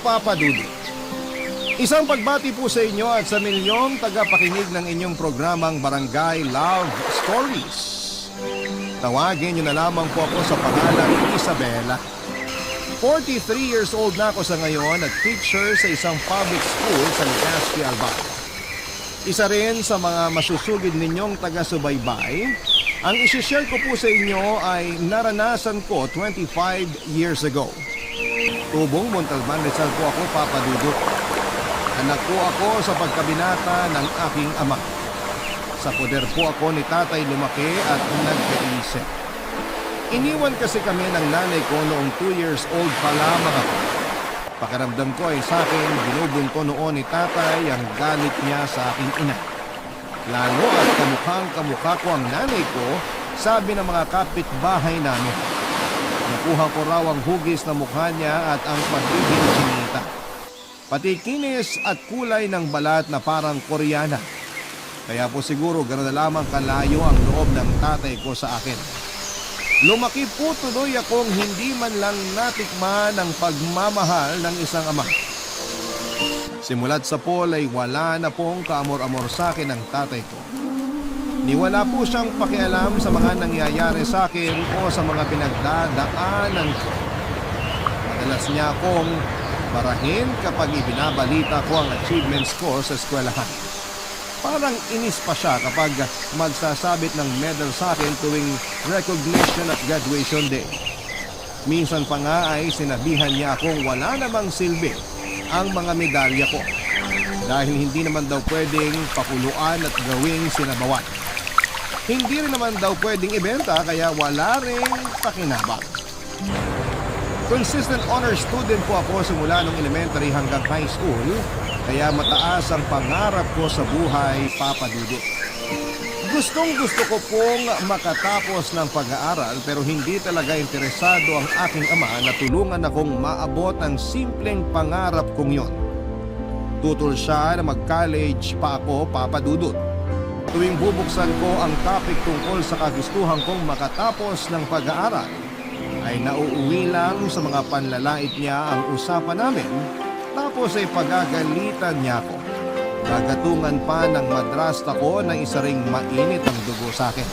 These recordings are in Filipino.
Papa Dudu. Isang pagbati po sa inyo at sa milyong tagapakinig ng inyong programang Barangay Love Stories. Tawagin niyo na lamang po ako sa pangalang Isabela. 43 years old na ako sa ngayon at teacher sa isang public school sa Legazpi, Albay. Isa rin sa mga masusugid ninyong taga-subaybay. Ang isishare ko po sa inyo ay naranasan ko 25 years ago. Tubong Montalban Rizal po ako, Papa Dudu. Anak po ako sa pagkabinata ng aking ama. Sa poder po ako ni tatay lumaki at nagkaisip. Iniwan kasi kami ng nanay ko noong 2 years old pa lamang ako. Pakiramdam ko ay sa akin binubunto noon ni tatay ang galit niya sa aking ina. Lalo at kamukhang-kamukha ko ang nanay ko, sabi ng mga kapitbahay namin. Nakuha ko raw ang hugis na mukha niya at ang pagiging chinita. Pati kinis at kulay ng balat na parang Koreana. Kaya po siguro gano'n na lamang kalayo ang loob ng tatay ko sa akin. Lumaki po tuloy akong hindi man lang natikman ang pagmamahal ng isang ama. Simulat sa pool ay wala na pong kaamor-amor sa akin ang tatay ko. Niwala po siyang pakialam sa mga nangyayari sa akin o sa mga pinagdadaanan ko. Madalas niya akong barahin kapag ibinabalita ko ang achievements ko sa eskwelahan. Parang inis pa siya kapag magsasabit ng medal sa akin tuwing recognition at graduation day. Minsan pa nga ay sinabihan niya akong wala namang silbi ang mga medalya ko dahil hindi naman daw pwedeng pakuluan at gawing sinabawan. Hindi rin naman daw pwedeng ibenta kaya wala ring pakinabang. Consistent honor student po ako simula nung elementary hanggang high school, kaya mataas ang pangarap ko sa buhay, Papa Dudu. Gustong gusto ko pong makatapos ng pag-aaral pero hindi talaga interesado ang aking ama na tulungan akong maabot ang simpleng pangarap kong yon. Tutol siya na mag-college pa ako, Papa Dudu. Tuwing bubuksan ko ang topic tungkol sa kagustuhan kong makatapos ng pag-aaral, ay nauuwi lang sa mga panlalait niya ang usapan namin, tapos ay pagagalitan niya ako. Gagatungan pa ng madrasta ko na isa ring mainit ang dugo sa akin.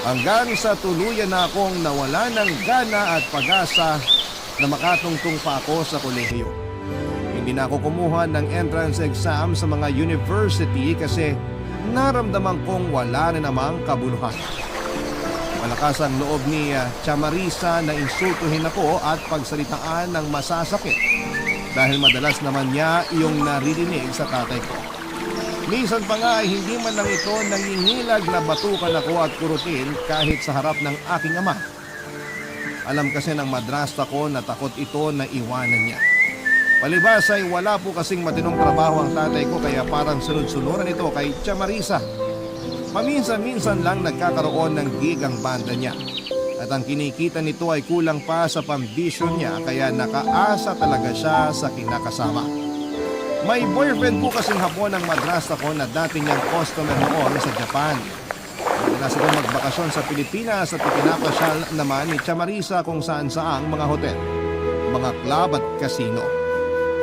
Hanggang sa tuluyan na akong nawala ng gana at pag-asa na makatungtong pa ako sa kolehiyo. Hindi na ako kumuha ng entrance exam sa mga university kasi naramdaman kong wala na namang kabuluhan. Malakas ang loob ni Chamarisa na insultuhin ako at pagsalitaan ng masasakit dahil madalas naman niya iyong naririnig sa tatay ko. Minsan pa nga ay hindi man lang ito nangingilag na batukan ako at kurutin kahit sa harap ng aking ama. Alam kasi ng madrasta ko na takot ito na iwanan niya. Palibas ay wala po kasing matinong trabaho ang tatay ko kaya parang sunod-sunuran ito kay Chamarisa. Paminsan-minsan lang nagkakaroon ng gig ang banda niya. At ang kinikita nito ay kulang pa sa pambisyon niya kaya nakaasa talaga siya sa kinakasama. May boyfriend po kasing hapon ang madrasa ko na dati niyang customer noon sa Japan. Madalas ito magbakasyon sa Pilipinas at ipinapasyal naman ni Chamarisa kung saan-saang mga hotel, mga club at casino.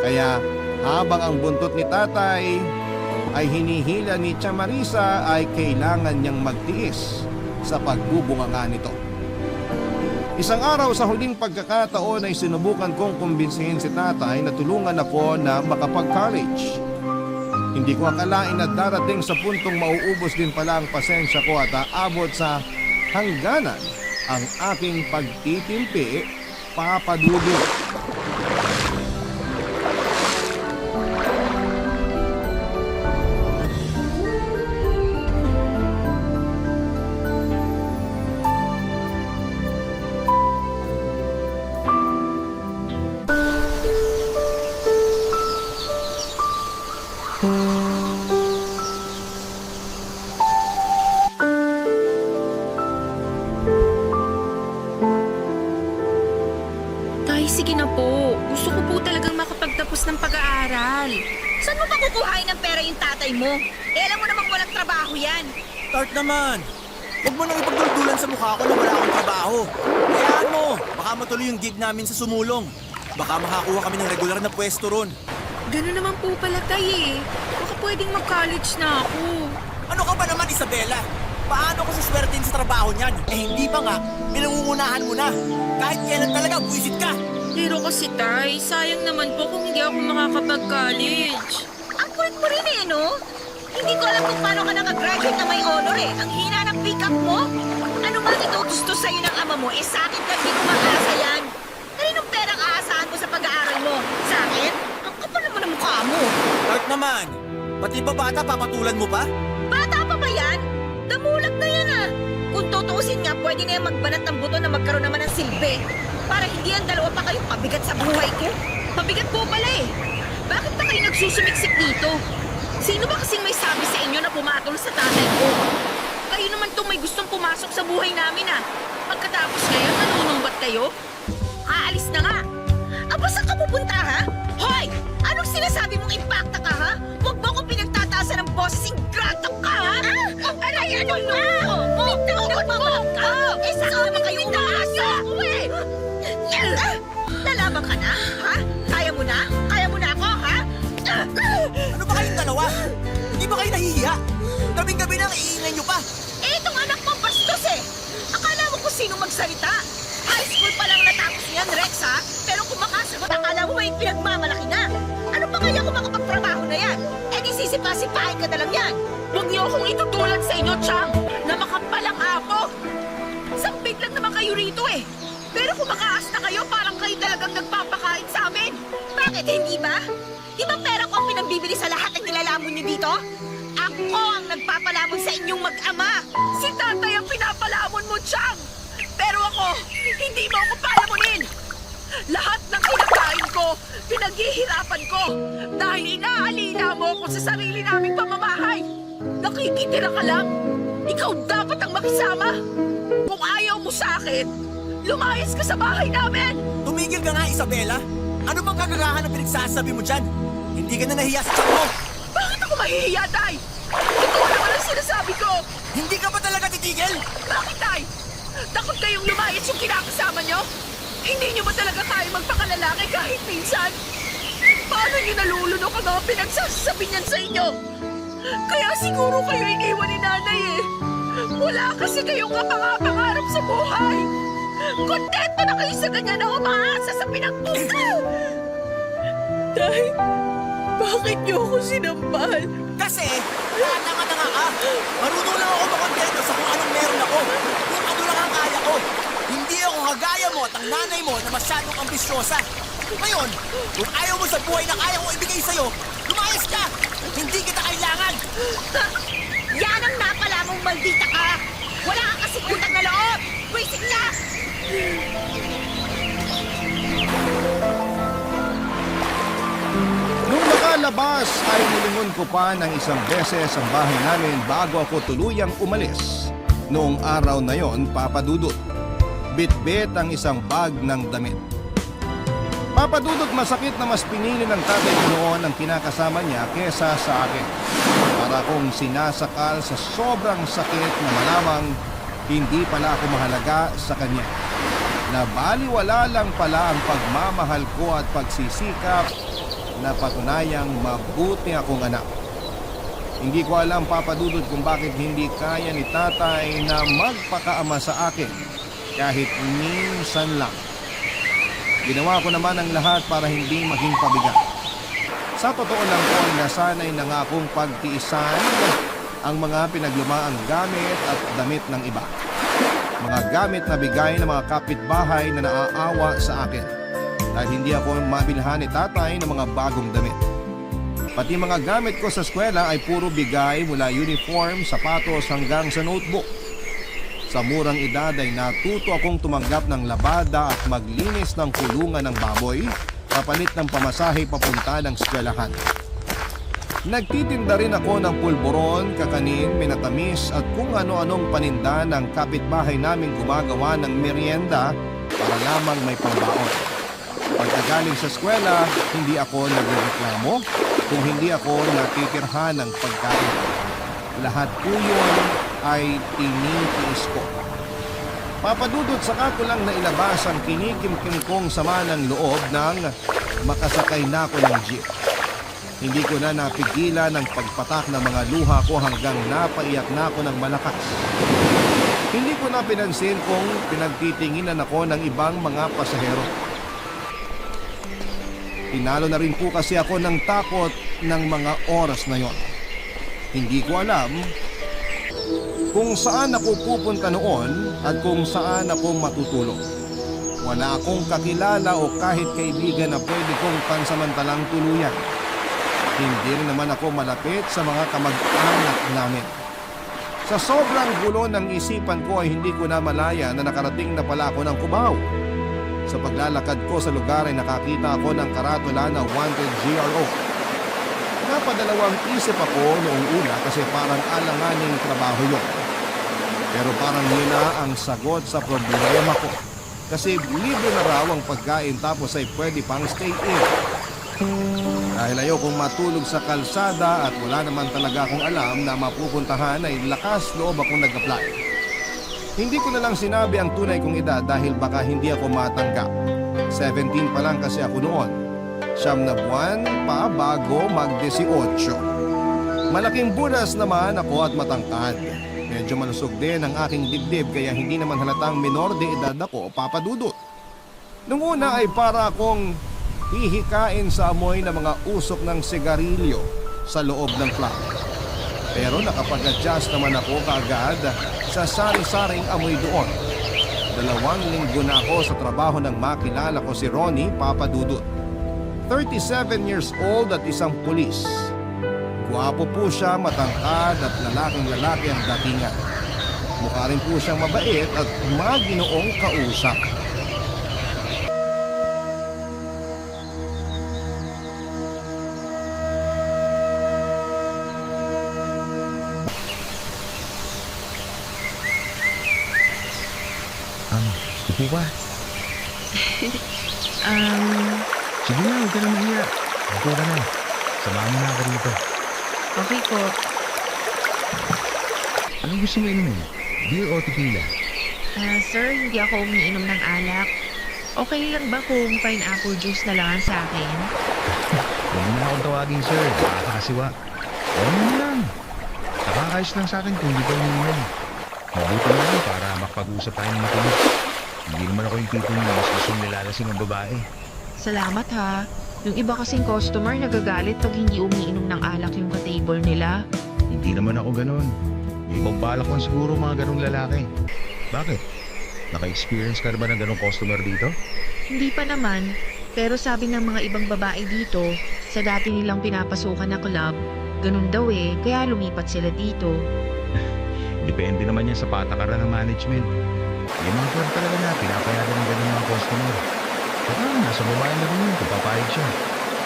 Kaya habang ang buntot ni tatay ay hinihila ni Chamarisa ay kailangan niyang magtiis sa pagbubunganga nito. Isang araw sa huling pagkakataon ay sinubukan kong kumbinsihin si tatay na tulungan ako na makapag-college. Hindi ko akalain na darating sa puntong mauubos din pala ang pasensya ko at aabot sa hangganan ang aking pagtitimpi, Papa Dudu. Sige na po. Gusto ko po talagang makapagtapos ng pag-aaral. Saan mo pa kukuhain ng pera yung tatay mo? Eh alam mo namang walang trabaho yan. Tart naman! Huwag mo nang ipagduldulan sa mukha ko na wala akong trabaho. Hayaan mo! Baka matuloy yung gig namin sa sumulong. Baka makakuha kami ng regular na pwesto ron. Ganun naman po pala, Tay eh. Baka pwedeng mag-college na ako. Ano ka ba naman, Isabela? Paano ko suswertein sa trabaho niyan? Eh hindi pa nga, pinangungunahan mo na. Kahit kailan talaga, buwisit ka. Pero kasi, Tay, sayang naman po kung hindi ako makakapag-college. Ang kulit mo rin eh, no? Hindi ko alam kung paano ka nakagraduate na may honor eh. Ang hina ng pick-up mo. Ano man ito gusto sa'yo ng ama mo, eh sa akin kasi kumakasa yan. Kaninong perang aasahan mo sa pag-aaral mo? Sa akin? Ang kapal naman ang mukha mo. Art naman, pati ba bata papatulan mo pa? Bata pa ba yan? Damulag na yan ah. Kung tutuusin nga, pwede na yung magbanat ng buto na magkaroon naman ng silbi. Para hindi ang dalawa pa kayong pabigat sa buhay ko. Pabigat po pala eh. Bakit pa kayo nagsusumiksik dito? Sino ba kasing may sabi sa inyo na pumatol sa tatay ko? Kayo naman tong may gustong pumasok sa buhay namin ah. Pagkatapos ngayon, nanunumbat kayo? Aalis na nga. Aba, saan ka pupunta ha? Hoy! Anong sinasabi mong impacta ka ha? Huwag mo akong pinagtataasan ng boses, ingrato ka ha? Aray, ano mo? Bitaw na mamag ka! Eh, saan naman kayo umaasa? Lalaban ka na, ha? Kaya mo na? Kaya mo na ako, ha? Ano ba kayong dalawa? Hindi ba kayo nahihiya? Gabing-gabi na ang iingay nyo pa. Eh, itong anak mo bastos eh! Akala mo kung sino magsalita? High school pa lang natapos niyan, Rex, ha? Pero kung makasagot, akala mo may pinagmamalaki na. Ano pa kaya kung makapagtrabaho na yan? Eh, di sisipa-sipahin ka na lang yan. Huwag niyo akong itutulad sa inyo, Chang, na makapalang apo. Sampid lang naman kayo rito eh. Pero kung makaas na kayo, parang kayo talagang nagpapakain sa amin. Bakit, hindi ba? Di ba pera ko ang pinagbibili sa lahat ng nilalamon niyo dito? Ako ang nagpapalamon sa inyong mag-ama. Si tatay ang pinapalamon mo, Chang. Pero ako, hindi mo ako palamunin. Lahat ng kinakain ko, pinaghihirapan ko. Dahil inaalila mo ako sa sarili naming pamamahay. Nakikitira ka lang. Ikaw dapat ang makisama. Kung ayaw mo sa akin, lumayas ka sa bahay namin. Tumigil ka nga, Isabela. Ano bang kagagahan ang pinagsasabi mo dyan? Hindi ka na nahiya sa tiyan mo. Bakit ako mahihiya, Tay? Ito naman ang sinasabi ko. Hindi ka ba talaga titigil? Bakit, Tay? Takot kayong lumayas yung kinakasama nyo? Hindi nyo ba talaga kaya magpakalalaki kahit minsan? Paano nyo nalulunok ang mga pinagsasabi niyan sa inyo? Kaya siguro kayo iniwan ni nanay eh. Wala kasi kayong kapangarap sa buhay. Kontento na kayo sa ganyan na umaasa sa pinagpunta. Tay, bakit nyo ako sinampal? Kasi, tanga-tanga ka. Marunong lang ako makontento sa kung anong meron ako. Kung ano lang ang kaya ko. Hindi ako kagaya mo at ang nanay mo na masyadong ambisyosa. Ngayon, kung ayaw mo sa buhay na kaya ko ibigay sa'yo, lumayas ka! Hindi kita kailangan! Yan ang napala mong maldita ka! Wala kang kasing utang na loob! Wisit na! Nung nakalabas ay nilingon ko pa ng isang beses ang bahay namin bago ako tuluyang umalis. Noong araw na yon, Papa Dudut, bitbit ang isang bag ng damit. Papa Dudut, masakit na mas pinili ng tatay ko noon ang kinakasama niya kesa sa akin. Para kong sinasakal sa sobrang sakit na malamang hindi pala ako mahalaga sa kanya. Na baliwala lang pala ang pagmamahal ko at pagsisikap na patunayang mabuti akong anak. Hindi ko alam, Papa Dudut, kung bakit hindi kaya ni tatay na magpakaama sa akin kahit minsan lang. Ginawa ko naman ang lahat para hindi maging pabigat. Sa totoo lang po ay nasanay na nga akong pagtiisan ang mga pinaglumaang gamit at damit ng iba. Mga gamit na bigay ng mga kapitbahay na naaawa sa akin dahil hindi ako mabilhan ni tatay ng mga bagong damit. Pati mga gamit ko sa eskwela ay puro bigay mula uniform, sapatos hanggang sa notebook. Sa murang edad ay natuto akong tumanggap ng labada at maglinis ng kulungan ng baboy kapalit ng pamasahe papunta ng eskwelahan. Nagtitinda rin ako ng pulburon, kakanin, minatamis at kung ano-anong paninda ng kapitbahay naming gumagawa ng merienda para lamang may pambaon. Pagkagaling sa eskwela, hindi ako nagreklamo kung hindi ako natitirhan ng pagkain. Lahat po yun ay tinitiis ko. Papadudot saka ko lang nailabas ang kinikimkim kong sama ng loob nang makasakay na ako ng jeep. Hindi ko na napigilan ang pagpatak ng mga luha ko hanggang napaiyak na ako ng malakas. Hindi ko na pinansin kung pinagtitinginan ako ng ibang mga pasahero. Tinalo na rin po kasi ako ng takot ng mga oras na yon. Hindi ko alam kung saan ako pupunta noon at kung saan ako matutulog. Wala akong kakilala o kahit kaibigan na pwede kong pansamantalang tuluyan. Hindi rin naman ako malapit sa mga kamag-anak namin. Sa sobrang gulo ng isipan ko ay hindi ko na malaya na nakarating na pala ako ng Cubao. Sa paglalakad ko sa lugar ay nakakita ako ng karatula na wanted GRO. Napadalawang isip ako noong una kasi parang alanganing trabaho yun. Pero parang yun na ang sagot sa problema ko. Kasi libre na raw ang pagkain tapos ay pwede pang stay in. Dahil ayokong matulog sa kalsada at wala naman talaga akong alam na mapupuntahan ay lakas loob akong nag-apply. Hindi ko na lang sinabi ang tunay kong edad dahil baka hindi ako matanggap. 17 pa lang kasi ako noon. 9 na buwan pa bago mag-18. Malaking bunas naman ako at matangkad. Medyo malusog din ang aking dibdib kaya hindi naman halatang menor de edad ako, papadudot. Nung una ay para akong hihikain sa amoy ng mga usok ng sigarilyo sa loob ng club. Pero nakapag-adjust naman ako kaagad sa sari-saring amoy doon. 2 linggo na ako sa trabaho ng makilala ko si Ronnie Papadudut. 37 years old at isang pulis. Guwapo po siya, matangkad at lalaking-lalaki ang datingan. Mukha rin po siyang mabait at maginoong kausap. Gusto po ba? Sige na, huwag ka na mahiya. Ako ka na. Samahan mo na ako rito. Okay po. Anong gusto mo inumin? Beer o tequila? Sir, hindi ako umiinom ng alak. Okay lang ba kung pineapple juice na lang ang sa akin? Huwag mo na akong tawagin, sir. Nakakasiwa. Huwag mo lang. Nakakayos lang sa akin kung hindi ka umiinom. Mabuti na lang para makapag-usap tayo ng matuloy. Hindi naman ako yung tipong mas gusto nilalasin ng babae. Salamat ha. Yung iba kasing customer nagagalit pag hindi umiinom ng alak yung ka-table nila. Hindi naman ako ganun. May ibang balak lang siguro mga ganong lalaki. Bakit? Naka-experience ka na ba ng ganong customer dito? Hindi pa naman. Pero sabi ng mga ibang babae dito, sa dati nilang pinapasukan na club, ganun daw eh, kaya lumipat sila dito. Depende naman yan sa patakaran ng management. Yung mga club talaga na pinapayagan ng ganun mga customer. Saka nasa babae na rin yun kung papayag siya.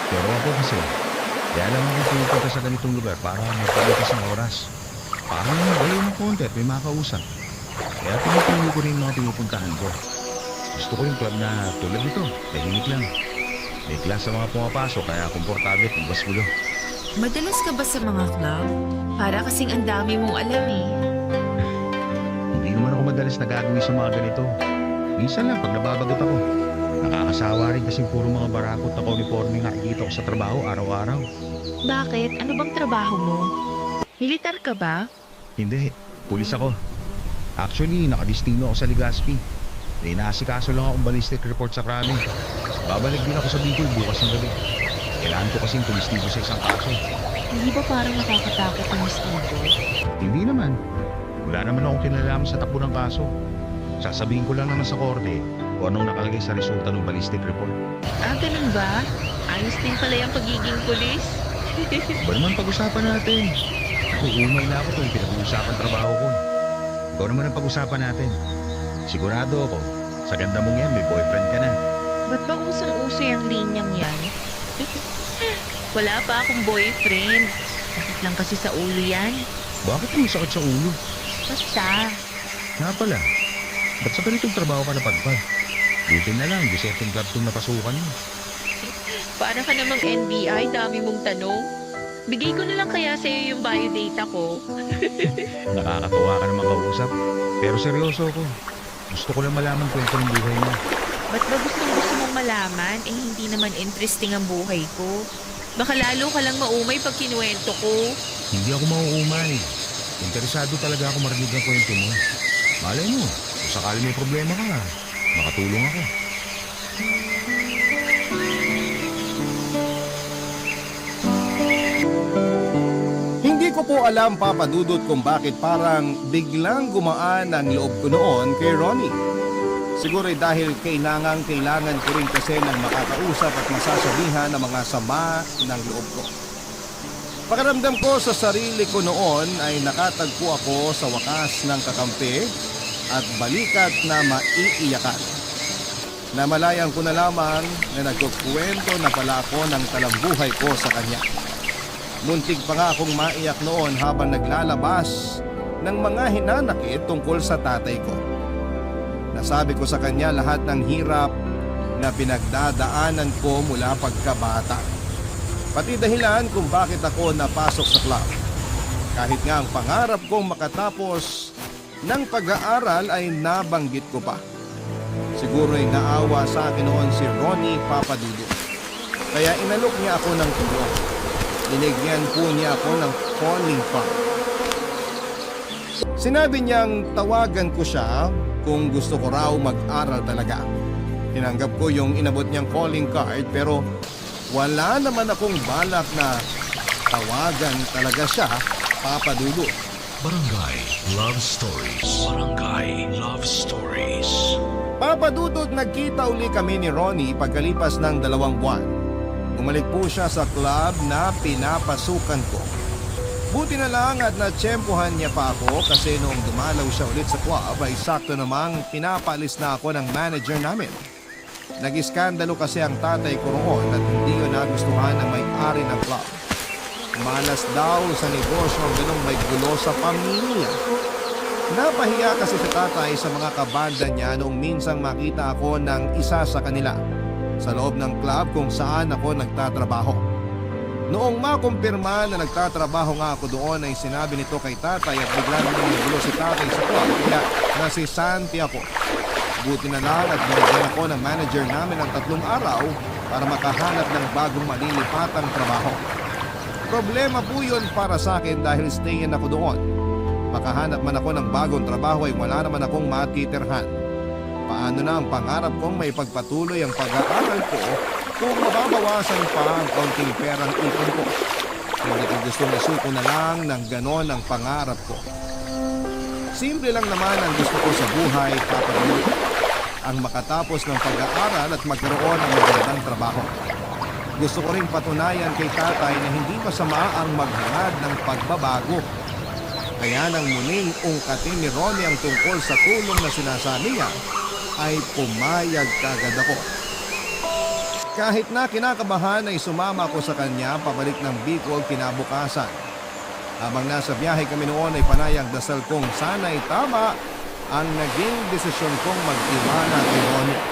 Pero ako kasi, kaya lang ako pupunta sa ganitong lugar para magpalitas ng oras. Para magalaw ng konti at may makausap. Kaya pinupili ko rin yung mga pinupuntahan ko. Gusto ko yung club na tulad nito, tahimik lang. May class sa mga pumapasok kaya komportable at ibas gulo. Madalas ka ba sa mga club? Para kasing ang dami mong alam eh. Hindi naman ako madalas nagagawin sa mga ganito. Minsan lang pag nababagot ako. Nakakasawa rin kasi puro mga barakot na uniforme nakikita ko sa trabaho araw-araw. Bakit? Ano bang trabaho mo? Militar ka ba? Hindi, pulis ako. Actually, nakadistino ako sa Legazpi. May inaasikaso lang akong ballistic report sa krami. Babalik din ako sa Bicol bukas ng gabi. Kailangan ko kasing tumistigo sa isang kaso. Hindi ba parang nakakatakot ang mistigo? Hindi naman. Wala naman akong kinalaman sa takbo ng kaso. Sasabihin ko lang naman sa korte kung anong nakalagay sa resulta ng ballistic report. Ganun ba? Ayos din pala yung pagiging pulis. Ba naman pag-usapan natin? Umay na ako tuwing pinag-uusapan trabaho ko. Ikaw naman ang pag-usapan natin. Sigurado ako, sa ganda mong yan, may boyfriend ka na. Ba't ba usang-uso yung linyang yan? Wala pa akong boyfriend. Sakit lang kasi sa ulo yan. Bakit may sakit sa ulo? Basta. Nga pala, ba't sa ganitong trabaho ka napadpad? Buti na lang, deserting club itong napasukan mo. Para ka namang NBI, dami mong tanong. Bigay ko na lang kaya sa'yo yung biodata ko. Nakakatawa ka naman kausap. Pero seryoso ako. Gusto ko lang malaman kwento ng buhay mo. Ba't ba gusto mong malaman? Eh, hindi naman interesting ang buhay ko. Baka lalo ka lang maumay pag kinuwento ko. Hindi ako mauumay. Interesado talaga ako marinig ang kwento mo. Malay mo, kung sakali may problema ka, makatulong ako. Hindi ko po alam, Papa Dudut, kung bakit parang biglang gumaan ang loob ko noon kay Ronnie. Siguro dahil kailangan ko rin kasi ng makakausap at masasabihan ng mga sama ng loob ko. Pakiramdam ko sa sarili ko noon ay nakatagpo ako sa wakas ng kakampi at balikat na maiiyakan. Namalayan ko na lamang na nagkukwento na pala ako ng talambuhay ko sa kanya. Muntik pa nga akong maiyak noon habang naglalabas ng mga hinanakit tungkol sa tatay ko. Nasabi ko sa kanya lahat ng hirap na pinagdadaanan ko mula pagkabata. Pati dahilan kung bakit ako napasok sa club. Kahit nga ang pangarap kong makatapos ng pag-aaral ay nabanggit ko pa. Siguro ay naawa sa akin noon si Ronnie Papadudo. Kaya inalok niya ako ng tulong. Binigyan po niya ako ng calling card. Sinabi niyang tawagan ko siya kung gusto ko raw mag-aral talaga. Tinanggap ko yung inabot niyang calling card pero wala naman akong balak na tawagan talaga siya, Papa Dudu. Barangay Love Stories. Barangay Love Stories. Papa Dudut, nagkita uli kami ni Ronnie pagkalipas ng 2 buwan. Bumalik po siya sa club na pinapasukan ko. Buti na lang at natsyempohan niya pa ako kasi noong dumalaw siya ulit sa club ay sakto namang pinapalis na ako ng manager namin. Nag-iskandalo kasi ang tatay ko roon at hindi yun nagustuhan ng may-ari ng club. Malas daw sa negosyo ang ganong may gulo sa pamilya. Napahiya kasi sa tatay sa mga kabanda niya noong minsang makita ako ng isa sa kanila sa loob ng club kung saan ako nagtatrabaho. Noong makumpirma na nagtatrabaho nga ako doon ay sinabi nito kay tatay at bigla naman nagulo si tatay sa club kaya nasisanti ako. Buti na lang at binigyan ako ng manager namin ng 3 araw para makahanap ng bagong malilipatang trabaho. Problema po yun para sa akin dahil stayin ako doon. Makahanap man ako ng bagong trabaho ay wala naman akong matitirhan. Paano na ang pangarap kong may pagpatuloy ang pag-aaral ko kung mababawasan pa ang kaunting perang ipon ko? Hindi ko gustong isuko na lang ng ganon ang pangarap ko. Simple lang naman ang gusto ko sa buhay, Papa Dudut. Ang makatapos ng pag-aaral at magkaroon ng magandang trabaho. Gusto ko rin patunayan kay tatay na hindi masama ang maghangad ng pagbabago. Kaya nang muling ungkatin ni Ronnie ang tungkol sa tulong na sinasabi niya, ay pumayag kagad ako. Kahit na kinakabahan ay sumama ako sa kanya pabalik ng Bicol kinabukasan. Habang nasa biyahe kami noon ay panayang dasal kong sana'y tama ang naging desisyon kong mag-iwala kay Ronnie.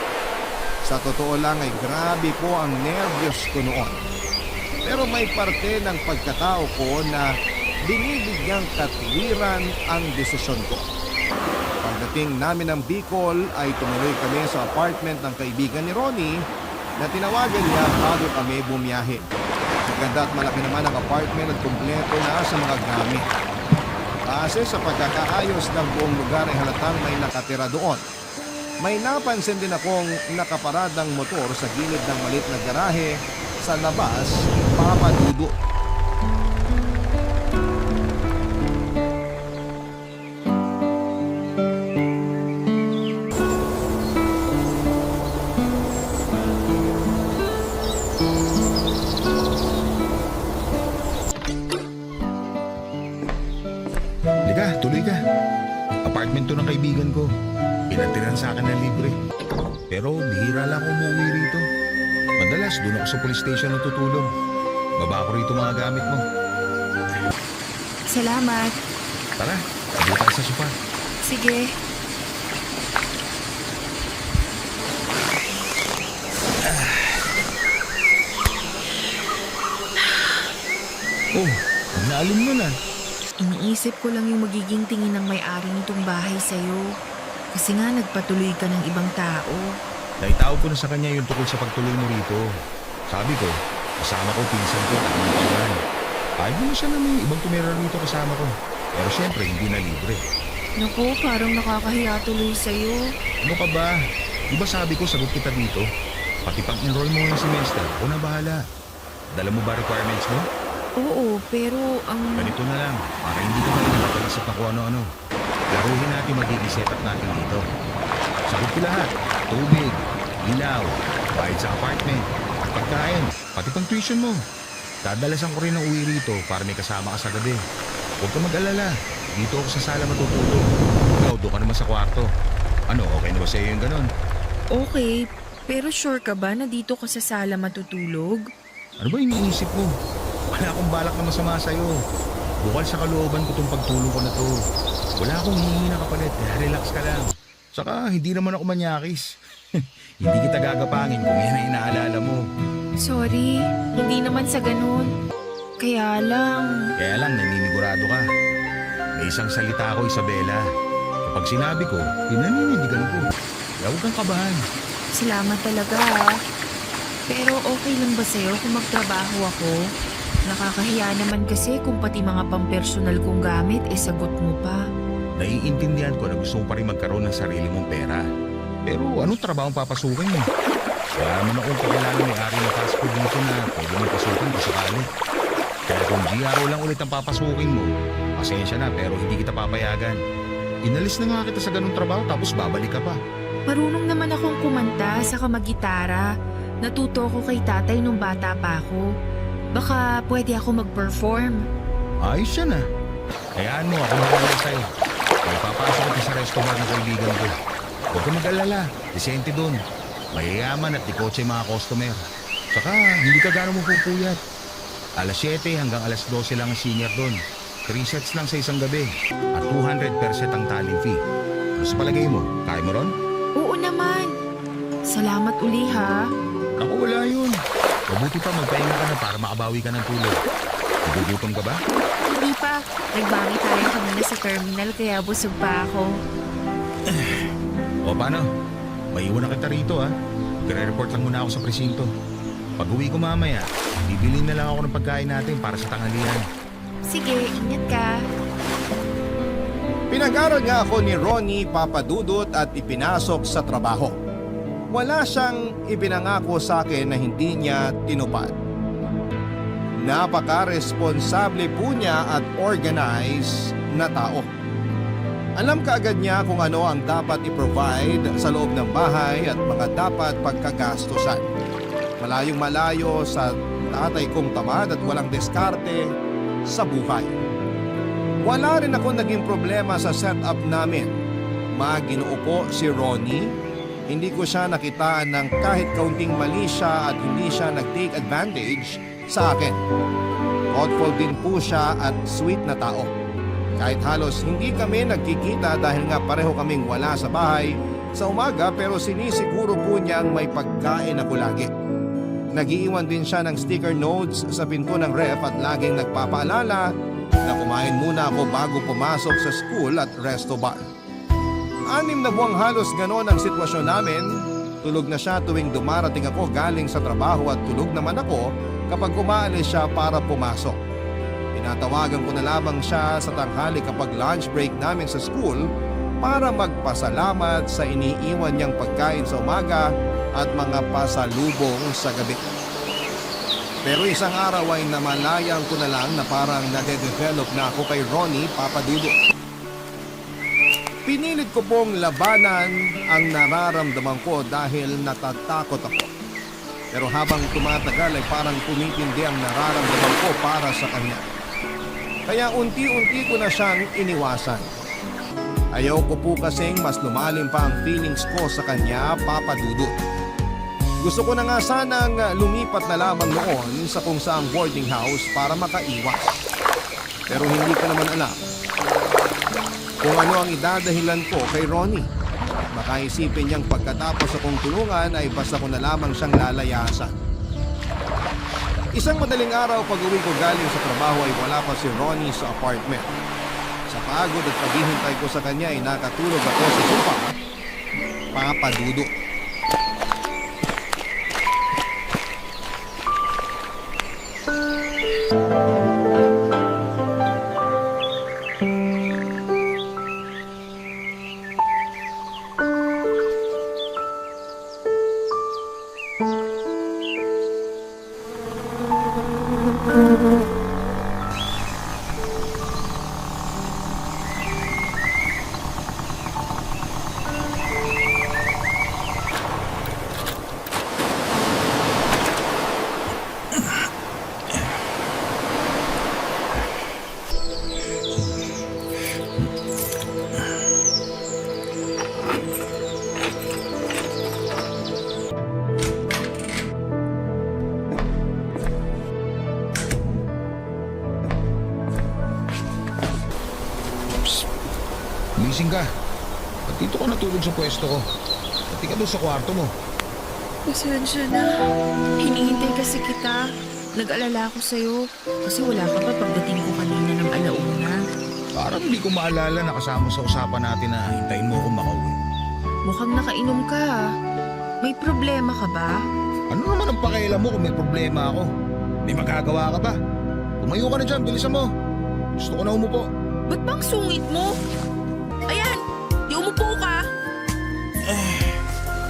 Sa totoo lang ay grabe po ang nervyos ko noon. Pero may parte ng pagkatao ko na binibigyang katwiran ang desisyon ko. Pagdating namin ng Bicol ay tumuloy kami sa apartment ng kaibigan ni Ronnie na tinawagan niya bago kami bumiyahe. Maganda at malaki naman ang apartment at kumpleto na sa mga gamit. Kasi sa pagkakaayos ng buong lugar ay halatang may nakatira doon. May napansin din akong nakaparadang motor sa gilid ng maliit na garahe sa labas, Papa Dudut. Lika, tuloy ka. Apartment to ng kaibigan ko. Pinatiran sa akin ng libre. Pero bihira lang ako umuwi rito. Madalas doon ako sa police station natutulog. Baba ko rito mga gamit mo. Salamat. Tara, tabi tayo sa sofa. Sige. Oh, naalin mo na. Iniisip ko lang yung magiging tingin ng may-ari nitong bahay sa'yo. Kasi nga nagpatuloy ka ng ibang tao. Naitawag ko na sa kanya yung tungkol sa pagtuloy mo rito. Sabi ko, kasama ko pinsan ko, tamang pangalan. Ayaw mo na siya na may ibang tumira rito kasama ko. Pero syempre, hindi na libre. Naku, parang nakakahiya tuloy sa'yo. Ano ka ba? Di ba sabi ko, sagot kita dito? Pati pang-enroll mo ng semester, ako na bahala. Dala mo ba requirements mo? Oo, pero Ganito na lang, para hindi ka makapag-isip na kung ano-ano. Laruhin natin magiging setup natin dito. Sagot ko lahat. Tubig, ilaw, bayad sa apartment, pagkain, pati pang tuition mo. Dadalasan ko rin ng uwi rito para may kasama ka sa gabi. Huwag ka mag-alala. Dito ako sa sala matutulog. Ikaw, doon ka naman sa kwarto. Ano, okay na ba sa'yo yung ganon? okay, pero sure ka ba na dito ka sa sala matutulog? Ano ba iniisip mo? Wala akong balak na masama sa'yo. Bukal sa kalooban ko tong pagtulong ko na to. Wala akong hihingi na kapalit, kaya relax ka lang. Saka hindi naman ako manyakis. Hindi kita gagapangin kung yan ang inaalala mo. Sorry, hindi naman sa ganun. Kaya lang... Kaya lang naninigurado ka. May isang salita ako, Isabela. Kapag sinabi ko, pinanindigan ko. Kaya huwag kang kabahan. Salamat talaga ah. Pero okay lang ba sa'yo kung magtrabaho ako? Nakakahiya naman kasi kung pati mga pampersonal kong gamit sagot mo pa. Naiintindihan ko na gusto mo pa rin magkaroon ng sarili mong pera. Pero anong trabaho ang papasukin mo? Wala naman akong kakilala may-ari ng fast food dito na pwede mong pasukin kung sakali. Kaya kung GRO lang ulit ang papasukin mo, pasensya na pero hindi kita papayagan. Inalis na nga kita sa ganung trabaho tapos babalik ka pa. Marunong naman akong kumanta saka mag-gitara. Natuto ako kay tatay nung bata pa ako. Baka pwede ako mag-perform. Ayos yan ah. Hayaan mo, ako mahalala sa'yo. May papasok ko sa restaurant ng kaibigan ko. Huwag ka mag-alala, disente doon. Mayayaman at ikotse yung mga customer. Saka hindi ka gano'ng mapupuyat. Alas 7 hanggang alas 12 lang ang senior doon. 3 sets lang sa isang gabi. At 200 per set ang tally fee. Ano sa palagay mo? Kaya mo ron? Oo naman. Salamat uli ha. Ako wala yun. Mabuti pa magpahinga ka na para makabawi ka ng tulog. Nagugutom ka ba? Hindi pa. Nagbangi tayo kanina sa terminal kaya busog pa ako. O paano? Maiwan na kita rito ha. Magre-report lang muna ako sa presinto. Pag uwi ko mamaya, bibilin na lang ako ng pagkain natin para sa tanghalian. Sige, ingat ka. Pinag-aral nga ako ni Ronnie Papadudot at ipinasok sa trabaho. Wala siyang ipinangako sa akin na hindi niya tinupad. Napaka-responsable po niya at organized na tao. Alam kaagad niya kung ano ang dapat i-provide sa loob ng bahay at mga dapat pagkagastusan. Malayong malayo sa tatay kong tamad at walang diskarte sa buhay. Wala rin ako naging problema sa setup namin. Maginoo po si Ronnie. Hindi ko siya nakitaan ng kahit kaunting mali siya at hindi siya nag-take advantage sa akin. Thoughtful din po siya at sweet na tao. Kahit halos hindi kami nagkikita dahil nga pareho kaming wala sa bahay sa umaga pero sinisiguro po niyang may pagkain ako lagi. Nag-iiwan din siya ng sticker notes sa pinto ng ref at laging nagpapaalala na kumain muna ako bago pumasok sa school at resto bar. 6 na buwang halos ganon ang sitwasyon namin. Tulog na siya tuwing dumarating ako galing sa trabaho at tulog naman ako kapag umaalis siya para pumasok. Pinatawagan ko na lamang siya sa tanghali kapag lunch break namin sa school para magpasalamat sa iniiwan niyang pagkain sa umaga at mga pasalubong sa gabi. Pero isang araw ay namalayan ko na lang na parang nade-develop na ako kay Ronnie Papadudot. Pinilit ko pong labanan ang nararamdaman ko dahil natatakot ako. Pero habang tumatagal ay parang tumitindi ang nararamdaman ko para sa kanya. Kaya unti-unti ko na siyang iniwasan. Ayaw ko po kasing mas lumalim pa ang feelings ko sa kanya, Papadudot. Gusto ko na nga sanang lumipat na lamang noon sa kung saang boarding house para makaiwas. Pero hindi ko naman alam kung ano ang idadahilan ko kay Ronnie. Baka isipin niyang pagkatapos akong tulungan ay basta ko na lamang siyang lalayasan. Isang madaling araw pag uwi ko galing sa trabaho ay wala pa si Ronnie sa apartment. Sa pagod at paghihintay ko sa kanya ay nakatulog ako sa sofa, Papa Dudut. Gising ka. At dito ka natulog sa pwesto ko. Pati ka doon sa kwarto mo. Pasensya na. Hinihintay kasi kita. Nag-alala ako sa'yo. Kasi wala ka pa pagdating ko kanina ng alauna. Parang hindi ko maalala na kasama sa usapan natin na hintayin mo akong makauwi. Mukhang nakainom ka ah. May problema ka ba? Ano naman ang pakialam mo kung may problema ako? May magagawa ka ba? Tumayo ka na dyan, bilisan mo. Gusto ko na umupo. Ba't bang sungit mo? Ayan, di umupo ka.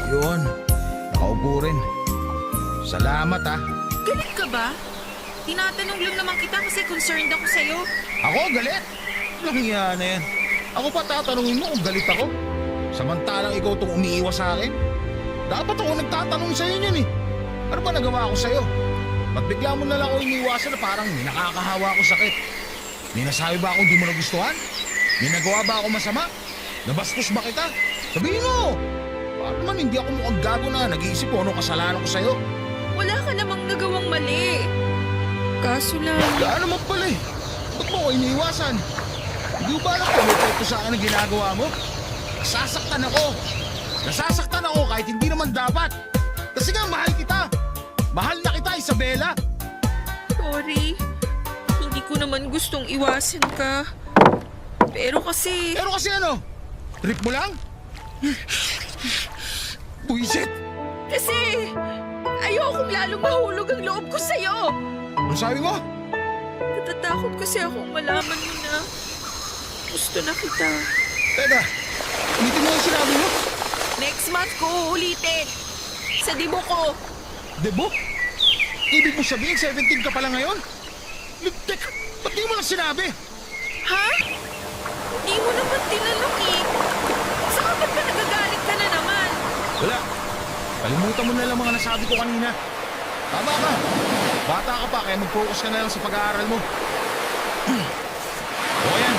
Yun, nakaupo rin. Salamat ah. Galit ka ba? Tinatanong lang naman kita kasi concerned ako sa'yo. Ako galit? Langya na yan. Ako pa tatanungin mo kung galit ako? Samantalang ikaw itong umiiwas sa akin? Dapat ako nagtatanong sa'yo niyan eh. Ano ba nagawa ko sa'yo? Ba't bigla mo na lang ako iniwasan na parang may nakakahawa ako sakit? May nasabi ba akong di mo nagustuhan? May nagawa ba ako masama? Nabastos ba kita? Sabihin mo! Para naman hindi ako mukhang gago na nag-iisip ko anong kasalanan ko sa'yo. Wala ka namang nagawang mali. Kaso lang... Wala naman pala eh. Ba't mo ako iniiwasan? Hindi mo ba alam kung may epekto sa akin ang ginagawa mo? Nasasaktan ako. Nasasaktan ako kahit hindi naman dapat. Kasi nga mahal kita. Mahal na kita, Isabela. Sorry. Hindi ko naman gustong iwasan ka. Pero kasi ano? Trip mo lang? Buisit! Kasi ayokong lalong mahulog ang loob ko sa'yo. Ano sabi mo? Natatakot kasi akong malaman mo na gusto na kita. Teka, ulitin mo yung sinabi mo? Next month ko ulitin. Sa dibo ko. Debo? Ibig mo sabihin 17 ka pala ngayon? Teka, ba't di mo lang sinabi? Ha? Hindi mo naman tinanong eh. Saka ba't ba nagagalit ka na naman? Wala. Kalimutan mo na lang mga nasabi ko kanina. Tama ka. Bata ka pa kaya mag-focus ka na lang sa pag-aaral mo. O yan,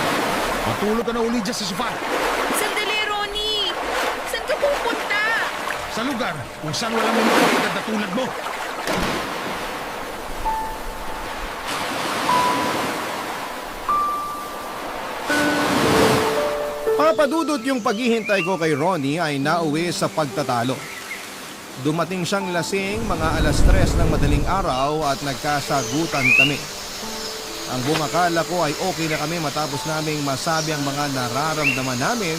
matulog ka na uli dyan sa sofa. Sandali, Ronnie. Saan ka pupunta? Sa lugar kung saan walang mga na tulad mo. Papadudot yung paghihintay ko kay Ronnie ay nauwi sa pagtatalo. Dumating siyang lasing mga 3:00 ng madaling araw at nagkasagutan kami. Ang buong akala ko ay okay na kami matapos naming masabi ang mga nararamdaman namin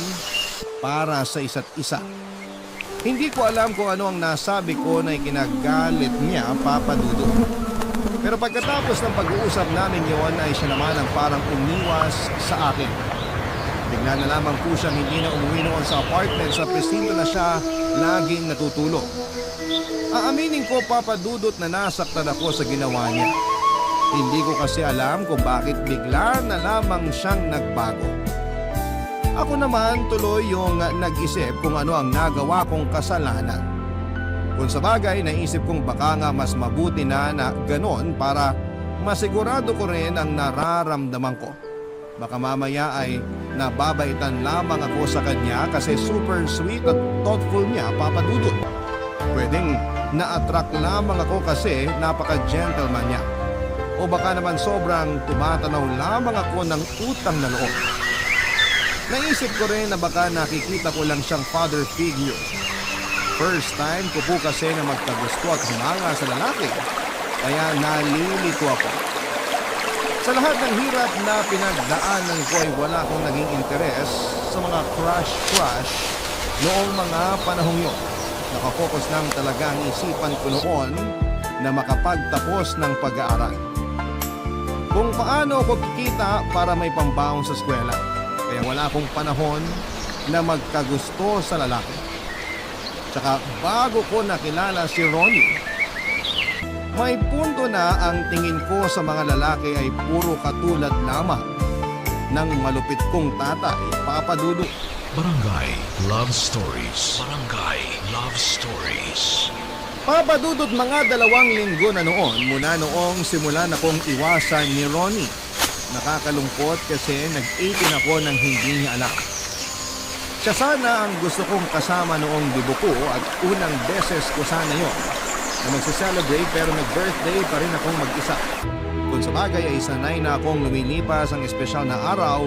para sa isa't isa. Hindi ko alam kung ano ang nasabi ko na ikinagalit niya, Papa Dudut. Pero pagkatapos ng pag-uusap namin yon ay siya naman ang parang umiwas sa akin. Bigla na lamang po siyang hindi na umuwi noon sa apartment sa presinto na siya laging natutulog. Aaminin ko, Papa Dudut, na nasaktan ako sa ginawa niya. Hindi ko kasi alam kung bakit bigla na lamang siyang nagbago. Ako naman tuloy yung nag-isip kung ano ang nagawa kong kasalanan. Kung sa bagay, naisip kong baka nga mas mabuti na ganon para masigurado ko rin ang nararamdaman ko. Baka mamaya ay nababaitan lamang ako sa kanya kasi super sweet at thoughtful niya, Papa Dudut. Pwedeng na-attract lamang ako kasi napaka-gentleman niya. O baka naman sobrang tumatanaw lamang ako ng utang na loob. Naisip ko rin na baka nakikita ko lang siyang father figure. First time ko po kasi na magkagusto at humanga sa lalaki. Kaya nalilito ako. Sa lahat ng hirap na pinagdaanan ko ay wala akong naging interes sa mga crush noong mga panahong yun. Nakapokus lang talaga ang isipan ko noon na makapagtapos ng pag-aaral. Kung paano ako kikita para may pambaon sa eskwela. Kaya wala akong panahon na magkagusto sa lalaki. Tsaka bago ko nakilala si Ronnie, may punto na ang tingin ko sa mga lalaki ay puro katulad lamang ng malupit kong tatay, Papa Dudu. Barangay Love Stories. Barangay Love Stories. Papa Dudut, mga 2 linggo na noon mula noong simulan akong iwasan ni Ronnie. Nakakalungkot kasi nag-18 ako nang hindi niya alam. Siya sana ang gusto kong kasama noong dibuko at unang beses ko sana yon na magse-celebrate, pero nag-birthday pa rin akong mag-isa. Kung sa bagay ay sanay na akong lumilipas ang espesyal na araw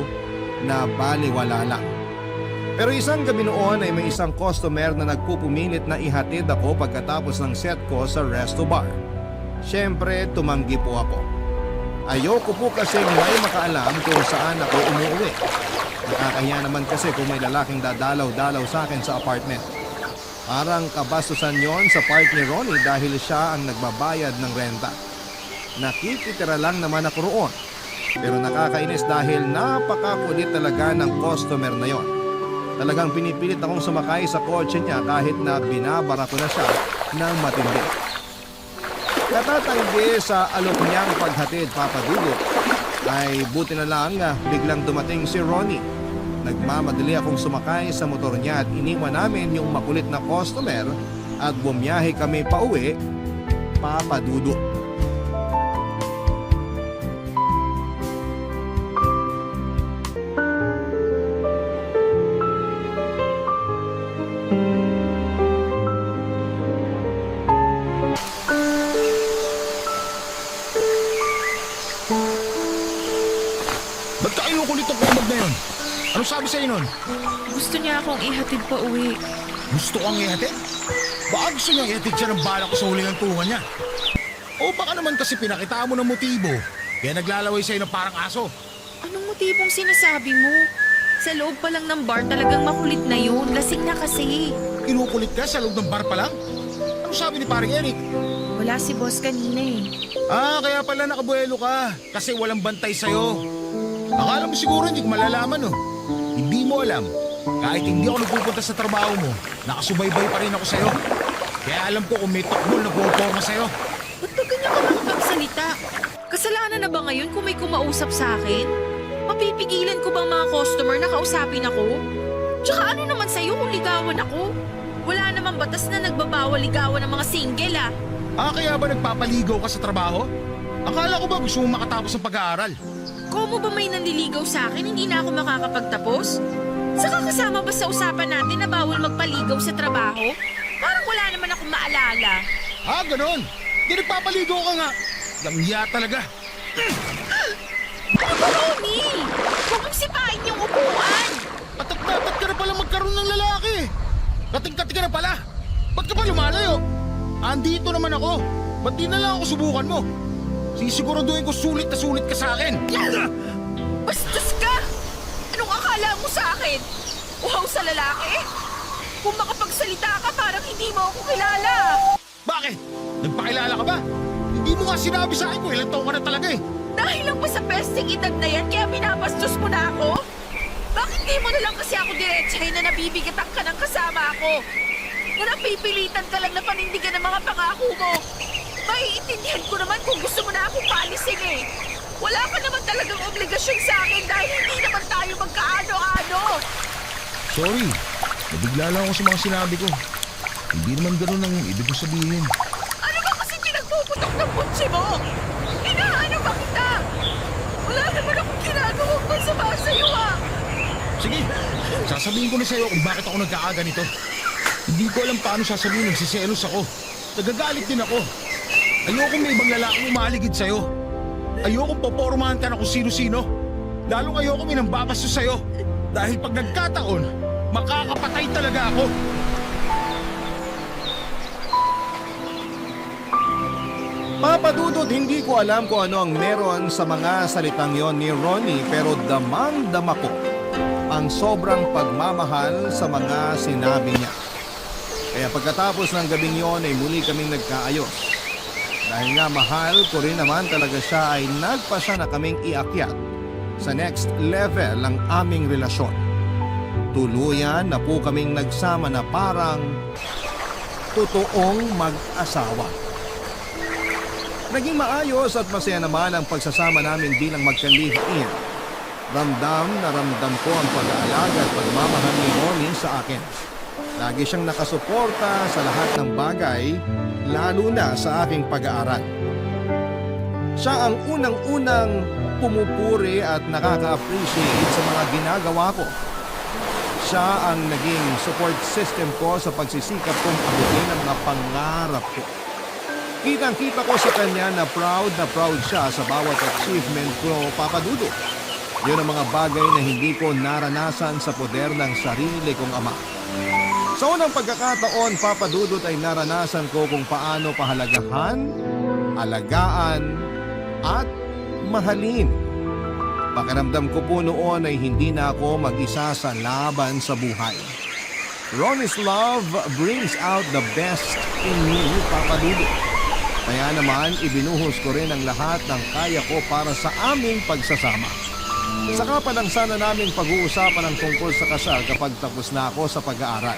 na baliwala lang. Pero isang gabi noon ay may isang customer na nagpupumilit na ihatid ako pagkatapos ng set ko sa resto bar. Siyempre, tumanggi po ako. Ayoko po kasi may makaalam kung saan ako umuwi. Nakakahiya naman kasi kung may lalaking dadalaw-dalaw sa akin sa apartment. Parang kabastusan yon sa part ni Ronnie dahil siya ang nagbabayad ng renta. Nakikitira lang naman ako roon. Pero nakakainis dahil napakakulit talaga ng customer na yon. Talagang pinipilit akong sumakay sa kotse niya kahit na binabara ko na siya ng matindi. Katatanggi sa alok niyang paghatid, Papa Dudut, ay buti na lang biglang dumating si Ronnie. Nagmamadali akong sumakay sa motor niya at iniwan namin yung makulit na customer at bumiyahe kami pauwi, Papa Dudut. Ba't ka ayoko nitong kumag na yun? Anong sabi sa'yo nun? Gusto niya akong ihatid pa uwi. Gusto kang ihatid? Baka gusto niyang ihatid siya ng bala ko sa huli ng tungan niya. O baka naman kasi pinakitaan mo ng motibo, kaya naglalaway sa'yo ng parang aso. Anong motibong sinasabi mo? Sa loob pa lang ng bar talagang makulit na yun. Lasing na kasi. Kinukulit ka sa loob ng bar pa lang? Ano sabi ni paring Eric? Wala si boss kanina eh. Ah, kaya pala nakabuelo ka kasi walang bantay sa'yo. Akala mo siguro hindi ko malalaman, oh. Hindi mo alam. Kahit hindi ako nagpupunta sa trabaho mo, nakasubaybay pa rin ako sa'yo. Kaya alam ko kung may tukbol na puporma sa'yo. Ba't ba ganyan ka makapagsalita? Kasalanan na ba ngayon kung may kumausap sa akin? Mapipigilan ko bang mga customer na kausapin ako? Tsaka ano naman sa'yo kung ligawan ako? Wala namang batas na nagbabawal ligawan ng mga single ah. Ah, kaya ba nagpapaligaw ka sa trabaho? Akala ko ba gusto mo makatapos ng pag-aaral? Kung ba may nanliligaw sa akin, hindi na ako makakapagtapos? Saka kasama ba sa usapan natin na bawal magpaligaw sa trabaho? Parang wala naman akong maalala. Ah, ganon. Di nagpapaligaw ka nga. Langya talaga. Ano ba, Ronnie? Huwag mong sipain yung upuan. Atat ka na pala magkaroon ng lalaki. Kating-kating ka na pala. Ba't ka pa lumalayo? Andito naman ako. Ba't di na lang ako subukan mo? Sisiguraduhin ko sulit na sulit ka sa akin. Bastos ka! Anong akala mo sa akin? Uhaw sa lalaki? Kung makapagsalita ka, parang hindi mo ako kilala. Bakit? Nagpakilala ka ba? Hindi mo nga sinabi sa akin kung ilang taon ka na talaga eh. Dahil lang ba sa pesting edad na yan, kaya binabastos mo na ako? Bakit di mo na lang kasi ako diretsahin na nabibigatan ka ng kasama ako? Na napipilitan ka lang na panindigan ng mga pangako mo? Maiintindihan ko naman kung gusto mo na akong paalisin eh. Wala ka naman talagang obligasyon sa akin dahil hindi naman tayo magkaano-ano. Sorry. Nabigla lang ako sa mga sinabi ko. Hindi naman ganun ang ibig ko sabihin. Ano ba kasi pinagpuputok ng putsi mo? Inaano ba kita? Wala naman akong ginagawang masama sa'yo ah. Sige, sasabihin ko na sa'yo kung bakit ako nagkakaganito. Hindi ko alam paano sasabihin, nagsiselos ako. Nagagalit din ako. Ayoko may ibang lalaking umaligid sa'yo. Ayoko popormahan ka na kung sino-sino. Lalong ayoko may nambabastos sa'yo. Dahil pag nagkataon, makakapatay talaga ako. Papadudot, hindi ko alam kung ano ang meron sa mga salitang yon ni Ronnie pero damang-dama ko ang sobrang pagmamahal sa mga sinabi niya. Kaya pagkatapos ng gabing yon ay muli kaming nagkaayos. Dahil nga mahal ko rin naman talaga siya ay nagpasya na kaming iakyat sa next level ng aming relasyon. Tuluyan na po kaming nagsama na parang totoong mag-asawa. Naging maayos at masaya naman ang pagsasama namin bilang magka-live-in. Ramdam na ramdam ko ang pag-aalaga at pagmamahal ni Ronnie sa akin. Lagi siyang nakasuporta sa lahat ng bagay, lalo na sa aking pag-aaral. Siya ang unang-unang pumupuri at nakaka-appreciate sa mga ginagawa ko. Siya ang naging support system ko sa pagsisikap kong abutin ang mga pangarap ko. Kitang-kita ko sa kanya na proud siya sa bawat achievement ko, Papa Dudo. Yun ang mga bagay na hindi ko naranasan sa poder ng sarili kong ama. Sa unang pagkakataon, Papa Dudut, ay naranasan ko kung paano pahalagahan, alagaan, at mahalin. Pakiramdam ko po noon ay hindi na ako mag-isa sa laban sa buhay. Ronnie's love brings out the best in me, Papa Dudut. Kaya naman, ibinuhos ko rin ang lahat ng kaya ko para sa aming pagsasama. Saka pa lang sana naming pag-uusapan ang tungkol sa kasal kapag tapos na ako sa pag-aaral.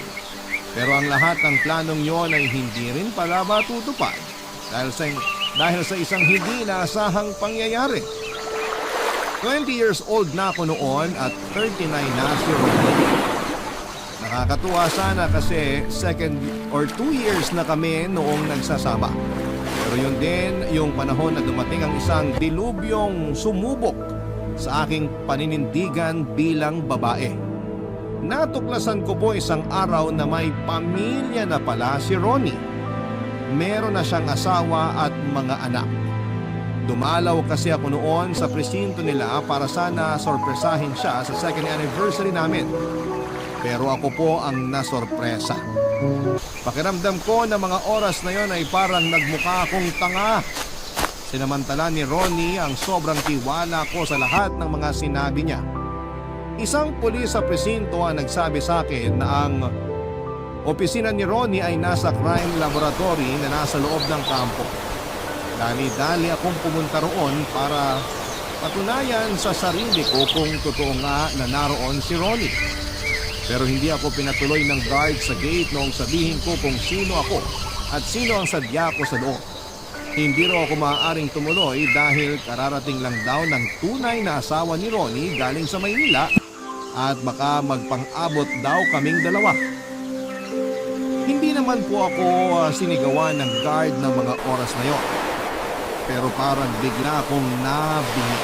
Pero ang lahat ng planong yon ay hindi rin pala matutupad dahil sa isang hindi inaasahang pangyayari. 20 years old na ako noon at 39 na si Ronnie. Nakakatuwa sana kasi 2 years na kami noong nagsasama. Pero yun din yung panahon na dumating ang isang dilubyong sumubok sa aking paninindigan bilang babae. Natuklasan ko po isang araw na may pamilya na pala si Ronnie. Meron na siyang asawa at mga anak. Dumalaw kasi ako noon sa presinto nila para sana sorpresahin siya sa 2nd anniversary namin. Pero ako po ang nasorpresa. Pakiramdam ko na mga oras na yon ay parang nagmukha akong tanga. Sinamantala ni Ronnie ang sobrang tiwala ko sa lahat ng mga sinabi niya. Isang pulis sa presinto ang nagsabi sa akin na ang opisina ni Ronnie ay nasa crime laboratory na nasa loob ng kampo. Dali-dali akong pumunta roon para patunayan sa sarili ko kung totoo nga na naroon si Ronnie. Pero hindi ako pinatuloy ng guard sa gate noong sabihin ko kung sino ako at sino ang sadya ko sa loob. Hindi raw ako maaaring tumuloy dahil kararating lang daw ng tunay na asawa ni Ronnie galing sa Maynila at baka magpang-abot daw kaming dalawa. Hindi naman po ako sinigawan ng guard ng mga oras na yon. Pero parang bigla akong nabingi.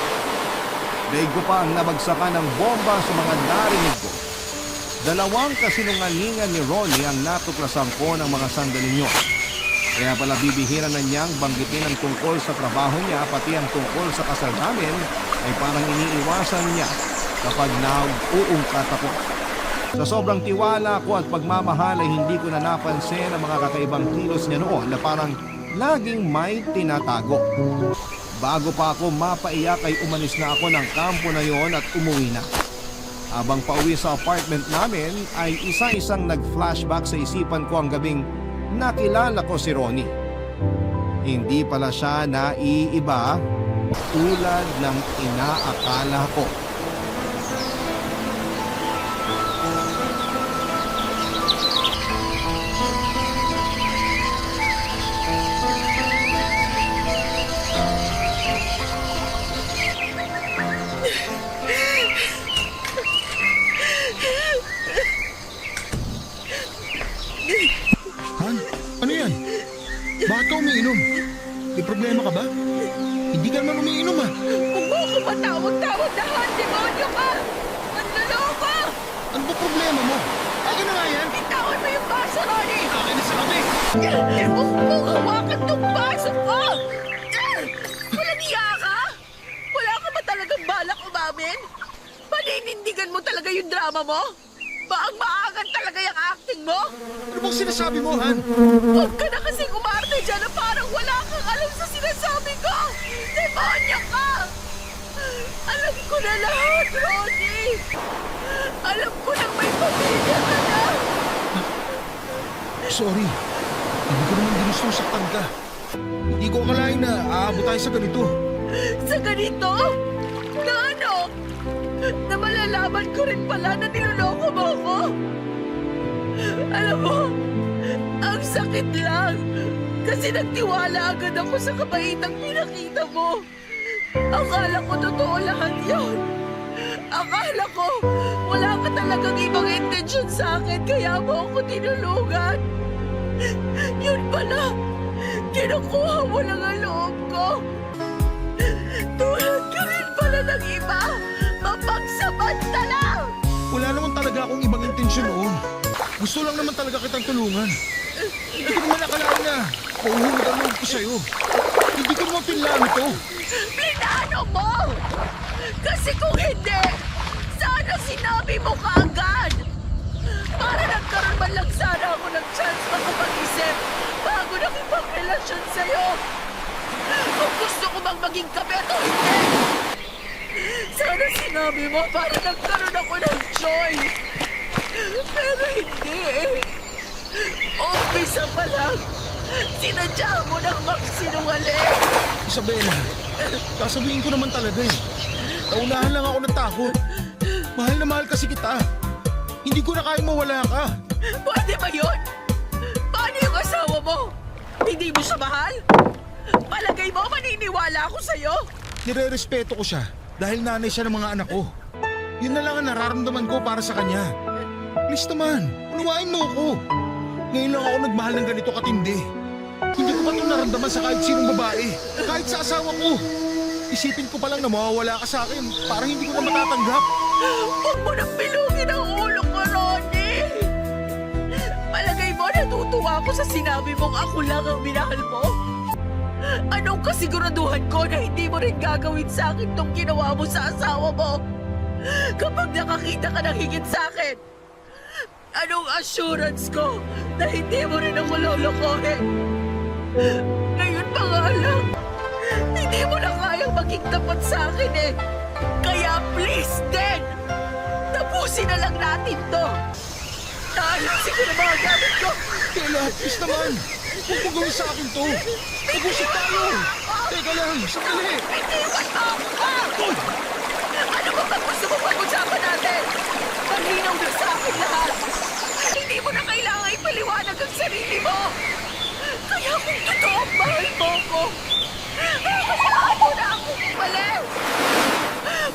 Daig ko pa ang nabagsakan ng bomba sa mga narinig ko. Dalawang kasinungalingan ni Ronnie ang natuklasan ko ng mga sandaling yun. Kaya pala bibihira na niyang banggitin ang tungkol sa trabaho niya pati ang tungkol sa kasal namin ay parang iniiwasan niya kapag nag-uungkat ako. Sa sobrang tiwala ko at pagmamahal ay hindi ko na napansin ang mga kakaibang kilos niya noon na parang laging may tinatago. Bago pa ako mapaiyak ay umalis na ako ng kampo na yon at umuwi na. Habang pauwi sa apartment namin ay isa-isang nag-flashback sa isipan ko ang gabing nakilala ko si Ronnie. Hindi pala siya naiiba tulad ng inaakala ko. Han? Ano yan? Bakit ka umiinom? May problema ka ba? Hindi ka naman umiinom ah. Huwag mo ako matawag-tawag na Han! Demonyo ka! Manloloko! Ano ba problema mo? Akin na nga yan. Bitawan mo yung baso, Ronnie! Akin na sa kami. Huwag mong hawakan tong baso ko! Walang iya ka? Wala ka ba talagang balak umamin? Paninindigan mo talaga yung drama mo? Maang-maangan talaga yung acting mo? Ano bang sinasabi mo, Han? Huwag ka na kasing umarte dyan na parang wala kang alam sa sinasabi ko! Demonyo ka! Alam ko na lahat, Ronnie! Alam ko nang may pamilya ka na! Sorry. Hindi ko naman ginustong saktan ka. Hindi ko akalain na aabot tayo sa ganito. Sa ganito? Na ano? Na malalaman ko rin pala na niloloko mo ako? Alam mo, ang sakit lang. Kasi nagtiwala agad ako sa kabaitang pinakita mo. Akala ko totoo lahat yun. Akala ko wala ka talagang ibang intensyon sa akin kaya mo ako tinulungan. Yun pala, kinukuha mo lang ang loob ko. Tulad ka rin pala ng iba, mapagsamantala! Wala naman talaga akong ibang intensyon noon. Gusto lang naman talaga kitang tulungan. Hindi ko naman akalain na mauhulog ang loob ko sa'yo. Hindi ko naman pinlano ito. Pinano mo! Kasi kung hindi, sana sinabi mo kaagad! Para nagkaroon man lang sana ako ng chance makapag-isip bago nakipagrelasyon sa'yo. Kung gusto ko bang maging kabet o hindi. Sana sinabi mo para nagkaroon ako ng joy. Pero hindi eh. Umpisa pa lang, sinadya mo nang magsinungaling. Isabela, sasabihin ko naman talaga eh. Naunahan lang ako ng takot. Mahal na mahal kasi kita. Hindi ko na kayang mawala ka. Pwede ba yun? Paano yung asawa mo? Hindi mo siya mahal? Palagay mo maniniwala ako sa'yo? Nire-respeto ko siya dahil nanay siya ng mga anak ko. Yun na lang ang nararamdaman ko para sa kanya. Please naman, unawain mo ako. Ngayon lang ako nagmahal ng ganito katindi. Hindi ko pa ito naramdaman sa kahit sinong babae. Kahit sa asawa ko. Isipin ko pa lang na mawawala ka sa akin. Parang hindi ko na matatanggap. Huwag mo nang bilugin ang ulo ko, Ronnie! Palagay mo natutuwa ako sa sinabi mong ako lang ang minahal mo? Anong kasiguraduhan ko na hindi mo rin gagawin sa akin tong ginawa mo sa asawa mo? Kapag nakakita ka ng higit sa akin, anong assurance ko na hindi mo rin ako lolokohin? Ngayon pa nga lang, hindi mo na kayang maging tapat sa akin eh. Kaya please din, tapusin na lang natin to. Naayusin ko na mga gamit ko. Tela, please naman. Huwag mo gawin sa akin to. Mag-usap tayo. Teka lang, sandali. Itiwan mo ako! Ano ba bang gusto mo pag-usapan natin? Malinaw na sa akin lahat. Hindi mo na kailangan ipaliwanag ang sarili mo. Kaya kung totoo ang mahal mo ko, hayaan mo na akong umalis.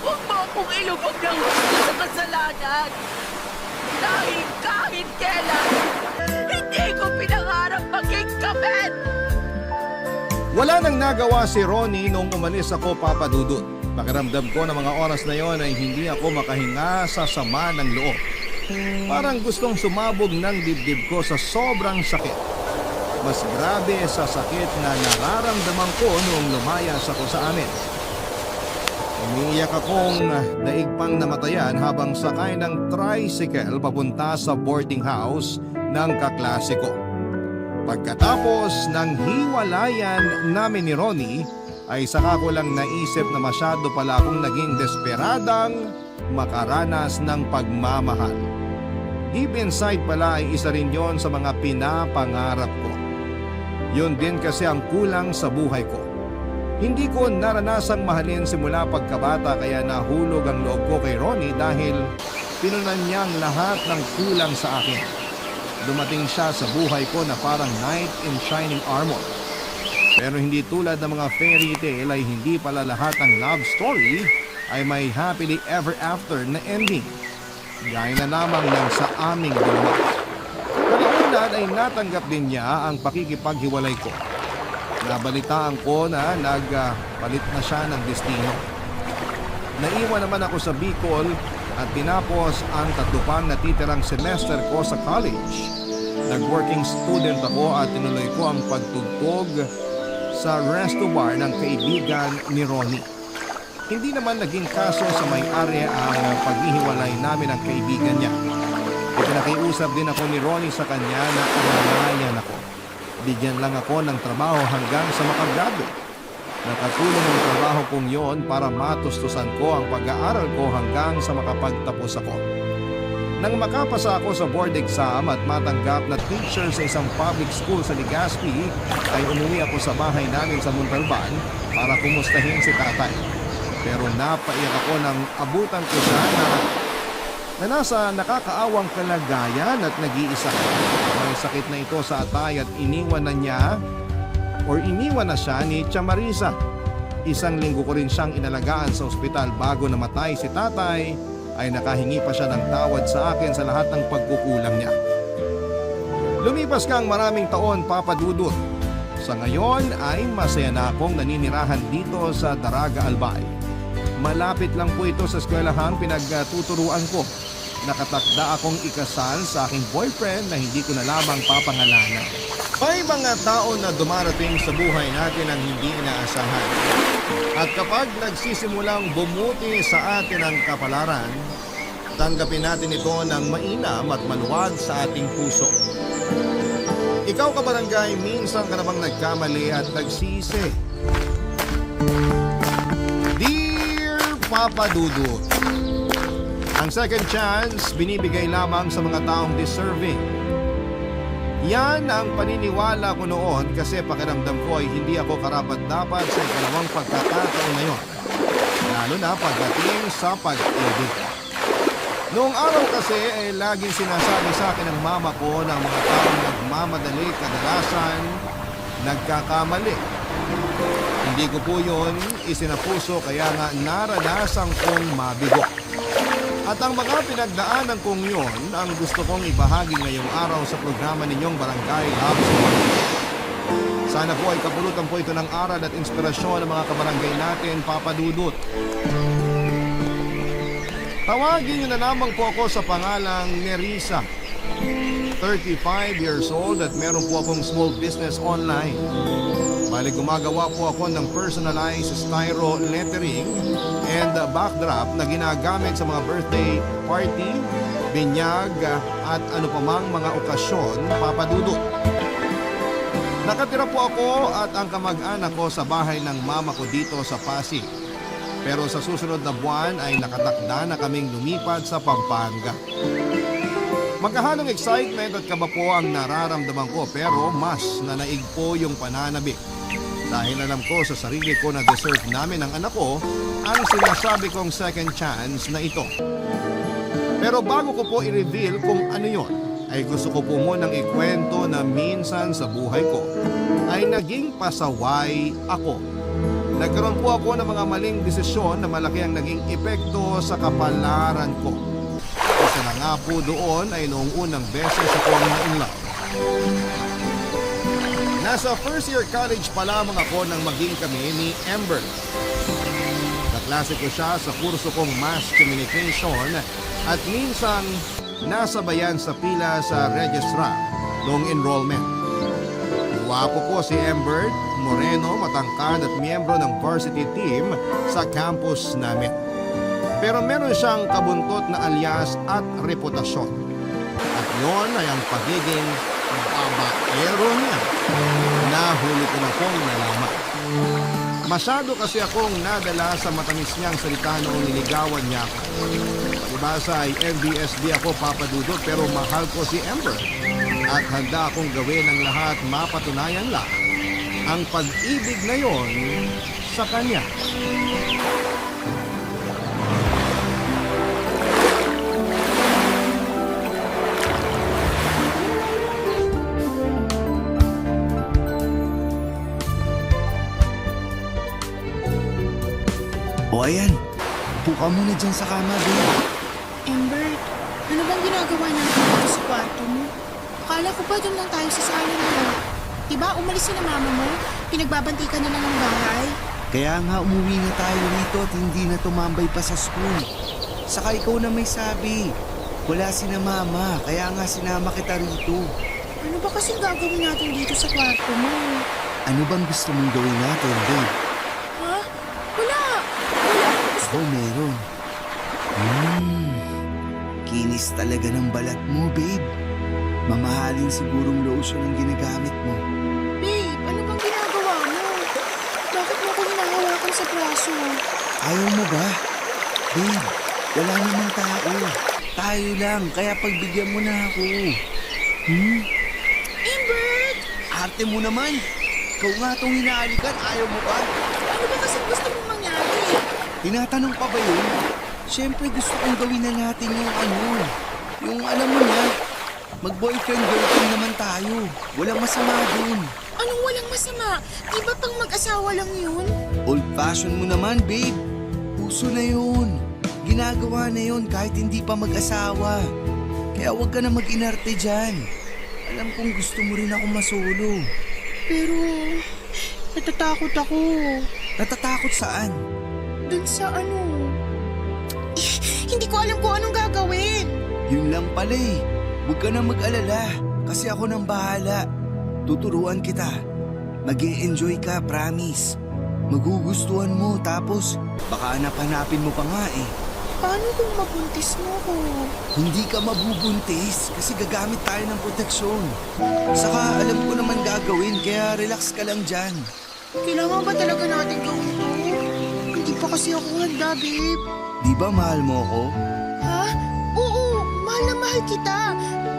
Huwag mo akong ilubog ng gusto sa kasalanan. Dahil kahit kailan, hindi ko pinangarap maging kabet. Wala nang nagawa si Ronnie nung umalis ako, Papa Dudut. Pakiramdam ko na mga oras na yon ay hindi ako makahinga sa sama ng loob. Parang gustong sumabog ng dibdib ko sa sobrang sakit. Mas grabe sa sakit na nararamdaman ko noong lumayas ako sa amin. Umiiyak akong daig pang namatayan habang sakay ng tricycle papunta sa boarding house ng kaklase ko. Pagkatapos ng hiwalayan namin ni Ronnie, ay saka ko lang naisip na masyado pala akong naging desperadang makaranas ng pagmamahal. Deep inside pala ay isa rin yon sa mga pinapangarap ko. Yun din kasi ang kulang sa buhay ko. Hindi ko naranasang mahalin simula pagkabata kaya nahulog ang loob ko kay Ronnie dahil pinunan niyang lahat ng kulang sa akin. Dumating siya sa buhay ko na parang knight in shining armor. Pero hindi tulad ng mga fairy tale ay hindi pala lahat ng love story ay may happily ever after na ending. Gaya na lamang ng sa aming dalawa. Kalaunan ay natanggap din niya ang pakikipaghiwalay ko. Nabalitaan ko na nagpalit na siya ng destino. Naiwan naman ako sa Bicol at tinapos ang 3 pang natitirang semester ko sa college. Nag-working student ako at tinuloy ko ang pagtugtog sa resto bar ng kaibigan ni Ronnie. Hindi naman naging kaso sa may-ari ang paghihiwalay namin ng kaibigan niya. Ipinakiusap din ako ni Ronnie sa kanya na alalayan ako. Bigyan lang ako ng trabaho hanggang sa makagraduate. Nakatulong ang trabaho kong yon para matustusan ko ang pag-aaral ko hanggang sa makapagtapos ako. Nang makapasa ako sa board exam at matanggap na teacher sa isang public school sa Legazpi, ay umuwi ako sa bahay namin sa Montalban para kumustahin si tatay. Pero napaiyak ako nang abutan ko siya na nasa nakakaawang kalagayan at nag-iisa. May sakit na ito sa atay at iniwan na siya ni Tia Marisa. Isang linggo ko rin siyang inalagaan sa ospital bago namatay si tatay, ay nakahingi pa siya ng tawad sa akin sa lahat ng pagkukulang niya. Lumipas kang maraming taon, Papa Dudut. Sa ngayon ay masaya na akong naninirahan dito sa Daraga Albay. Malapit lang po ito sa eskwelahang pinagtuturuan ko. Nakatakda akong ikasal sa aking boyfriend na hindi ko na lamang papangalanan. May mga tao na dumarating sa buhay natin ang hindi inaasahan. At kapag nagsisimulang bumuti sa atin ang kapalaran, tanggapin natin ito ng mainam at maluwag sa ating puso. Ikaw kabarangay, minsan ka na bang nagkamali at nagsisi? Dear Papa Dudut, ang second chance binibigay lamang sa mga taong deserving. Yan ang paniniwala ko noon kasi pakiramdam ko ay hindi ako karapat-dapat sa ikalawang pagkakataon na yon. Lalo na pagdating sa pag-ibig. Noong araw kasi ay laging sinasabi sa akin ng mama ko na ang mga taong nagmamadali kadalasan nagkakamali. Hindi ko po yun isinapuso kaya nga naranasan kong mabigo. At ang mga pinagdaanan kong yun ang gusto kong ibahagi ngayong araw sa programa ninyong Barangay Love Stories. Sana po ay kapulutan po ito ng aral at inspirasyon ng mga kabarangay natin, Papa Dudut. Tawagin niyo na lamang po ako sa pangalang Nerissa. 35 years old at meron po akong small business online. Bali gumagawa po ako ng personalized styro lettering and backdrop na ginagamit sa mga birthday party, binyag at ano pamang mga okasyon, Papa Dudut. Nakatira po ako at ang kamag-anak ko sa bahay ng mama ko dito sa Pasig. Pero sa susunod na buwan ay nakatakda na kaming lumipat sa Pampanga. Magkahalong excitement at kaba po ang nararamdaman ko pero mas nanaig po yung pananabik. Dahil alam ko sa sarili ko na deserve namin ng anak ko ang sinasabi kong second chance na ito. Pero bago ko po i-reveal kung ano yon, ay gusto ko po munang ikwento na minsan sa buhay ko ay naging pasaway ako. Nagkaroon po ako ng mga maling desisyon na malaki ang naging epekto sa kapalaran ko. Isa na nga po doon ay noong unang beses akong na-in-love. Nasa first year college pa lamang ako nang maging kami ni Amber. Kaklase ko siya sa kurso kong Mass Communication at minsan nasabayan sa pila sa registrar noong enrollment. Guwapo po si Amber, moreno, matangkad at miyembro ng varsity team sa campus namin. Pero meron siyang kabuntot na alias at reputasyon. At yon ay ang pagiging babaero niya. Nahuli ko na pong nalaman. Masyado kasi akong nadala sa matamis niyang salita noong niligawan niya ako. Diba sa MBSD ako, Papa Dudut, pero mahal ko si Amber. At handa akong gawin ang lahat mapatunayan lang ang pag-ibig na yon sa kanya. O ayan, upo ka muna dyan sa kama, babe. Amber, ano bang ginagawa natin dito sa kwarto mo? Akala ko ba doon lang tayo sa sala mo? Diba umalis si na mama mo? Pinagbabanti ka na lang ng bahay? Kaya nga umuwi na tayo rito at hindi na tumambay pa sa school. Saka ikaw na may sabi. Wala si na mama, kaya nga sinama kita rito. Ano ba kasing gagawin natin dito sa kwarto mo? Ano bang gusto mong gawin natin, babe? Ha? Wala! Wala akong gusto. Oh, meron. kinis talaga ng balat mo, babe. Mamahalin sigurong lotion ang ginagamit mo. Babe, ano bang ginagawa mo? Bakit mo ko hinahawakan sa braso? Ayaw mo ba? Babe, wala namang tao. Tayo lang, kaya pagbigyan mo na ako. Ambert! Arte mo naman. Ikaw nga itong hinaalikan, ayaw mo ba? Ano ba kasi gusto mong mangyari? Tinatanong pa ba yun? Siyempre gusto kong gawin na natin yung alam mo na, mag-boyfriend-girlfriend naman tayo. Walang masama dun. Anong walang masama? Di ba pang mag-asawa lang yun? Old-fashioned mo naman, babe. Puso na yun. Ginagawa na yun kahit hindi pa mag-asawa. Kaya huwag ka na mag-inarte dyan. Alam kong gusto mo rin ako masolo. Pero, natatakot ako. Natatakot saan? Dun sa ano? Hindi ko alam kung anong gagawin. Yun lang pala eh. Huwag ka na mag-alala. Kasi ako nang bahala. Tuturuan kita. Mag-e-enjoy ka, promise. Magugustuhan mo, tapos baka hanap-hanapin mo pa nga eh. Paano kung mabuntis mo ko? Hindi ka mabubuntis kasi gagamit tayo ng proteksyon. Saka alam ko naman gagawin, kaya relax ka lang dyan. Kailangan ba talaga natin gawin to? Hindi pa kasi ako handa, babe. Di ba mahal mo ako? Ha? Oo, mahal na mahal kita.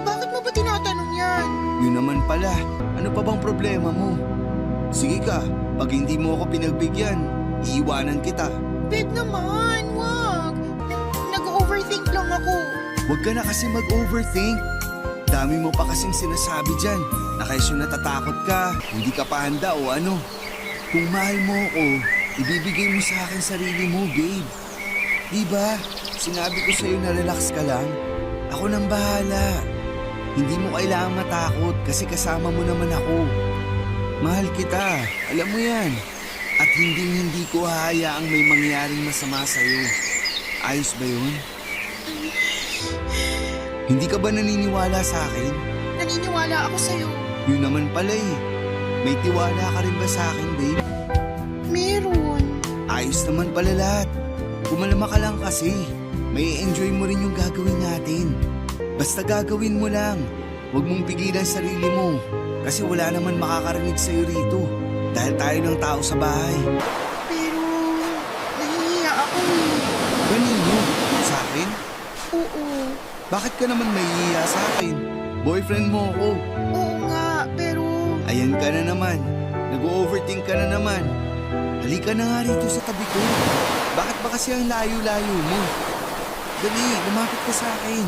Bakit mo ba tinatanong yan? Yun naman pala. Ano pa bang problema mo? Sige ka, pag hindi mo ako pinagbigyan, iiwanan kita. Babe naman, wag. Nag-overthink lang ako. Huwag ka na kasi mag-overthink. Dami mo pa kasing sinasabi dyan. Na kaso natatakot ka, hindi ka pa handa o ano. Kung mahal mo ako, ibibigay mo sa akin sarili mo, babe. Diba? Sinabi ko sa'yo na relax ka lang. Ako nang bahala. Hindi mo kailangang matakot kasi kasama mo naman ako. Mahal kita, alam mo yan. At hindi ko hahayaang may mangyaring masama sa'yo. Ayos ba yun? Hindi ka ba naniniwala sa akin? Naniniwala ako sa'yo. Yun naman pala eh. May tiwala ka rin ba sa akin, babe? Meron. Ayos naman pala lahat. Kumalma ka lang kasi. May enjoy mo rin yung gagawin natin. Basta gagawin mo lang. Huwag mong pigilan sarili mo. Kasi wala naman makakarinig sa'yo rito. Dahil tayo ng tao sa bahay. Pero, nahihiya ako eh. Kanino? Sa akin? Oo. Bakit ka naman nahihiya sa akin? Boyfriend mo ako. Oo nga, pero... Ayan ka na naman. Nag-overthink ka na naman. Halika na nga rito sa tabi ko. Bakit ba kasi ang layo-layo mo? Dali, lumapit ka sa akin.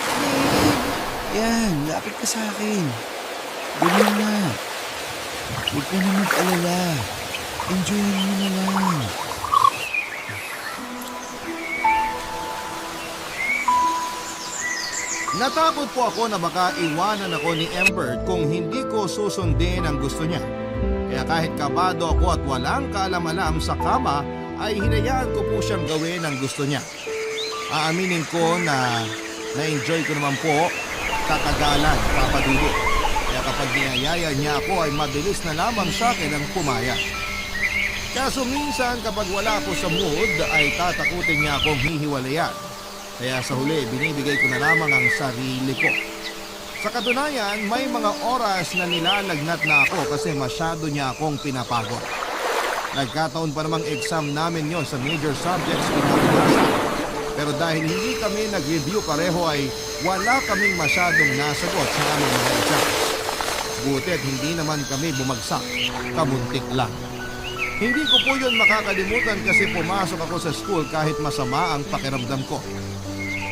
Babe, Yan, lapit ka sa akin. Dali na. Huwag ka na mag-alala. Enjoy mo na lang. Natakot po ako na baka iwanan ako ni Amber kung hindi ko susundin ang gusto niya. Kaya kahit kabado ako at walang kaalam-alam sa kama, ay hinayaan ko po siyang gawin ang gusto niya. Aaminin ko na na-enjoy ko naman po katagalan, papadulo. Kaya kapag niyayaya niya ako ay mabilis na lamang sa akin ang pumaya. Kaso minsan kapag wala ako sa mood ay tatakutin niya akong hihiwalayan. Kaya sa huli binibigay ko na lamang ang sarili ko. Sa katunayan, may mga oras na nilalagnat na ako kasi masyado niya akong pinapagod. Nagkataon pa namang exam namin yon sa major subjects kinabukasan. Pero dahil hindi kami nag-review pareho ay wala kaming masyadong nasagot sa aming mga exam. Butit hindi naman kami bumagsak, kabuntik lang. Hindi ko po yun makakalimutan kasi pumasok ako sa school kahit masama ang pakiramdam ko.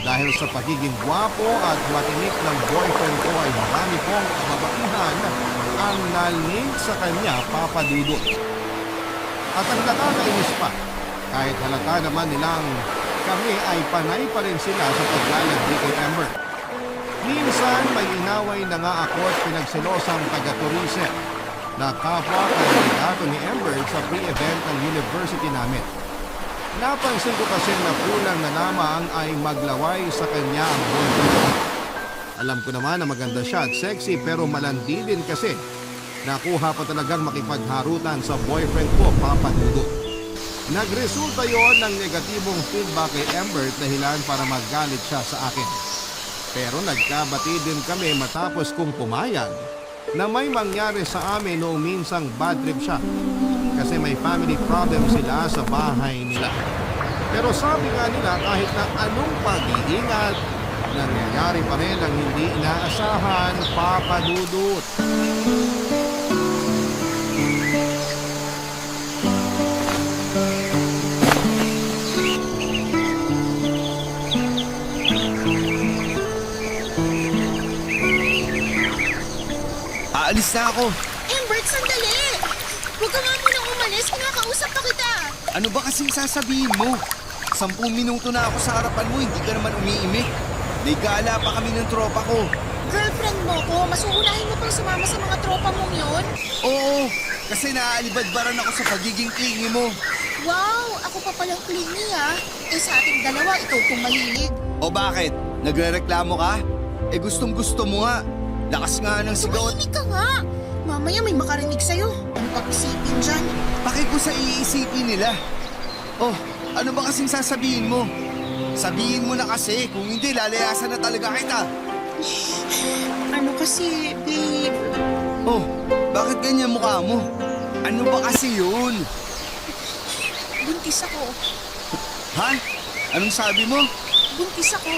Dahil sa pagiging gwapo at matinik ng boyfriend ko ay marami pong kababaihan ang nalink sa kanya, Papa Dudut. At ang nakakainis pa, kahit halata naman nilang kami ay panay pa rin sila sa paglalagdi kay Amber. Minsan may inaway na nga ako at pinagsilosang taga-tourism na kapwa kandidato ni Amber sa pre-event ng university namin. Napansin ko kasi na kulang na lamang ay maglaway sa kanya ang boyfriend. Alam ko naman na maganda siya at sexy pero malandi din kasi. Nakuha pa talagang makipagharutan sa boyfriend ko, Papa Dudut. Nagresulta yon ng negatibong feedback kay Amber dahilan para magalit siya sa akin. Pero nagkabati din kami matapos kong pumayag na may mangyari sa amin noong minsang bad trip siya kasi may family problem sila sa bahay nila. Pero sabi nga nila kahit na anong pag-iingat, nangyayari pa rin ang hindi inaasahan, Papa Dudut. Aalis na ako. Amber, sandali! Huwag ka nga munang umalis, kinakausap pa kita. Ano ba kasing sasabihin mo? 10 minuto na ako sa harapan mo, hindi ka naman umiimik. May gala pa kami ng tropa ko. Girlfriend mo ko, mas uunahin mo pang sumama sa mga tropa mong yun? Oo, kasi naaalibadbaran ako sa pagiging clingy mo. Wow, ako pa palang clingy ha. Eh sa ating dalawa, ikaw kung mahilig. O bakit? Nagrereklamo ka? Eh gustong gusto mo nga. Lakas nga ng sigaw. Tumahimik ka nga. Mamaya may makarinig sa'yo. Ano pag isipin dyan? Bakit ko sa iisipin nila? Oh, ano ba kasing sasabihin mo? Sabihin mo na kasi, kung hindi lalayasan na talaga kita. Ano kasi, babe? Oh, bakit ganyan mukha mo? Ano ba kasi yun? Buntis ako. Ha? Anong sabi mo? Buntis ako.